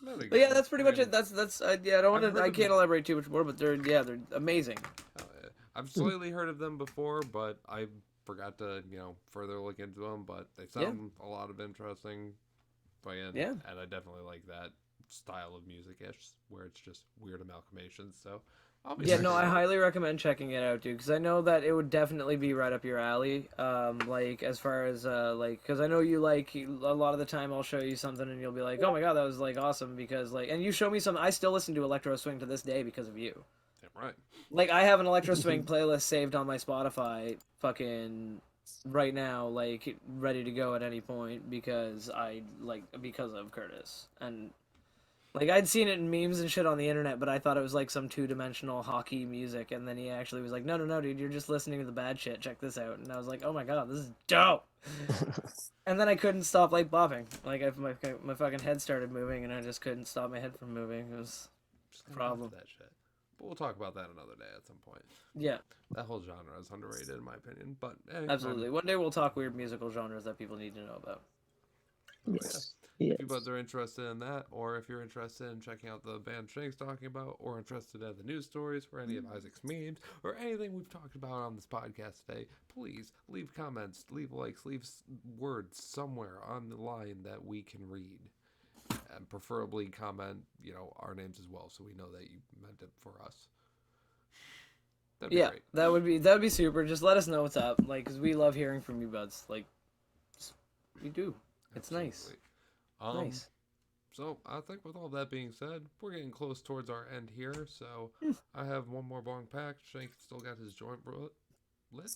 But yeah, that's pretty much it. That's yeah. I don't want to. I can't elaborate too much more, but they're amazing. I've slightly heard of them before, but I forgot to further look into them. But they sound a lot of interesting. But yeah, and I definitely like that style of music-ish, where it's just weird amalgamations. So I highly recommend checking it out, dude, because I know that it would definitely be right up your alley. Like as far as because I know you like a lot of the time I'll show you something and you'll be like, oh my god, that was like awesome, because and you show me something. I still listen to electro swing to this day because of you. Damn right. Like I have an electro swing playlist saved on my Spotify, fucking right now, like ready to go at any point, because of Curtis. And like I'd seen it in memes and shit on the internet, but I thought it was like some 2-dimensional hockey music, and then he actually was like, no, dude, you're just listening to the bad shit. Check this out. And I was like, oh my god, this is dope. And then I couldn't stop like bopping. Like my fucking head started moving, and I just couldn't stop my head from moving. It was a problem. That shit. But we'll talk about that another day at some point. Yeah. That whole genre is underrated in my opinion. But Absolutely. One day we'll talk weird musical genres that people need to know about. Yes. If you both are interested in that, or if you're interested in checking out the band Shank's talking about, or interested in the news stories, or any of Isaac's memes, or anything we've talked about on this podcast today, please leave comments, leave likes, leave words somewhere on the line that we can read. And preferably comment, our names as well, so we know that you meant it for us. That'd be great. that would be super. Just let us know what's up, like, because we love hearing from you, buds. Like, we do. It's nice. Nice. So I think with all that being said, we're getting close towards our end here. So I have one more bong packed. Shank still got his joint lit.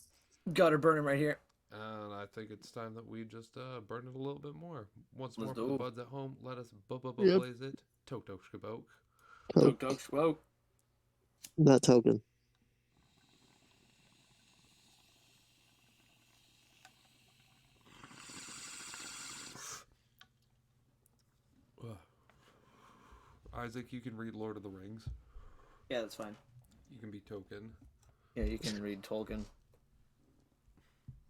Got her burning right here. And I think it's time that we just burn it a little bit more. Once more Let's for do the it. buds at home, let us blaze it. Tok tok shkaboke. Tok tok shwoke. That token. Isaac, you can read Lord of the Rings. Yeah, that's fine. You can be Token. Yeah, you can read Tolkien.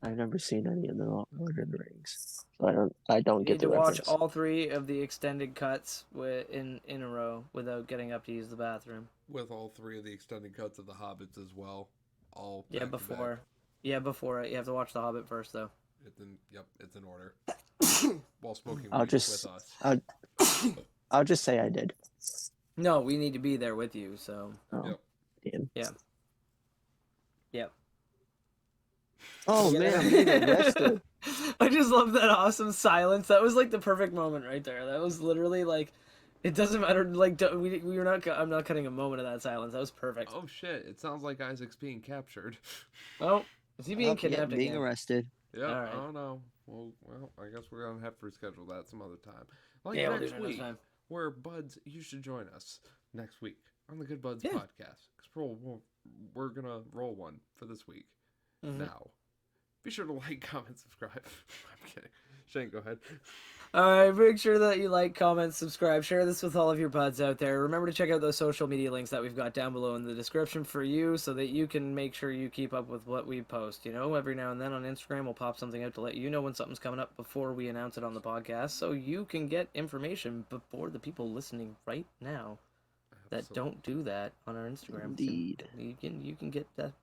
I've never seen any of the Lord of the Rings, so I don't You get need the to watch reference. all 3 of the extended cuts in a row without getting up to use the bathroom. With all 3 of the extended cuts of the Hobbits as well. All Yeah, back to before. back. Yeah, before it. You have to watch The Hobbit first, though. It's in order. While smoking I'll weed just- with us. I'll just say I did. No, we need to be there with you, so. Oh, Yep. damn. Yep. Oh man, I'm getting arrested. I just love that awesome silence. That was like the perfect moment right there. That was literally like, it doesn't matter. Like we're not. I'm not cutting a moment of that silence. That was perfect. Oh shit! It sounds like Isaac's being captured. Oh, is he being Oh, yeah, kidnapped being again? arrested. Yeah, All right. I don't know. Well, I guess we're gonna have to reschedule that some other time. Like Yeah, we'll do next it another week, time. where Buds, you should join us next week on the Good Buds Yeah. podcast. Because we're gonna roll one for this week. Mhm. Now, be sure to like, comment, subscribe. I'm kidding. Shane, go ahead. Alright, make sure that you like, comment, subscribe, share this with all of your buds out there. Remember to check out those social media links that we've got down below in the description for you, so that you can make sure you keep up with what we post. Every now and then on Instagram we'll pop something out to let you know when something's coming up before we announce it on the podcast, so you can get information before the people listening right now that don't do that on our Instagram. Indeed. You can get that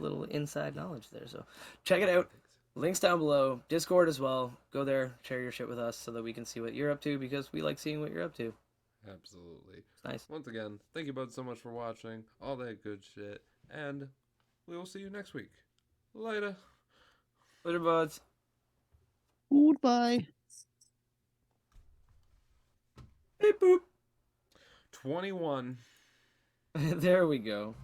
little inside knowledge there. So check it out. Links down below. Discord as well. Go there, share your shit with us so that we can see what you're up to because we like seeing what you're up to. Absolutely. It's nice. Once again, thank you both so much for watching. All that good shit. And we will see you next week. Later. Later, buds. Goodbye. Hey, boop. 21. There we go.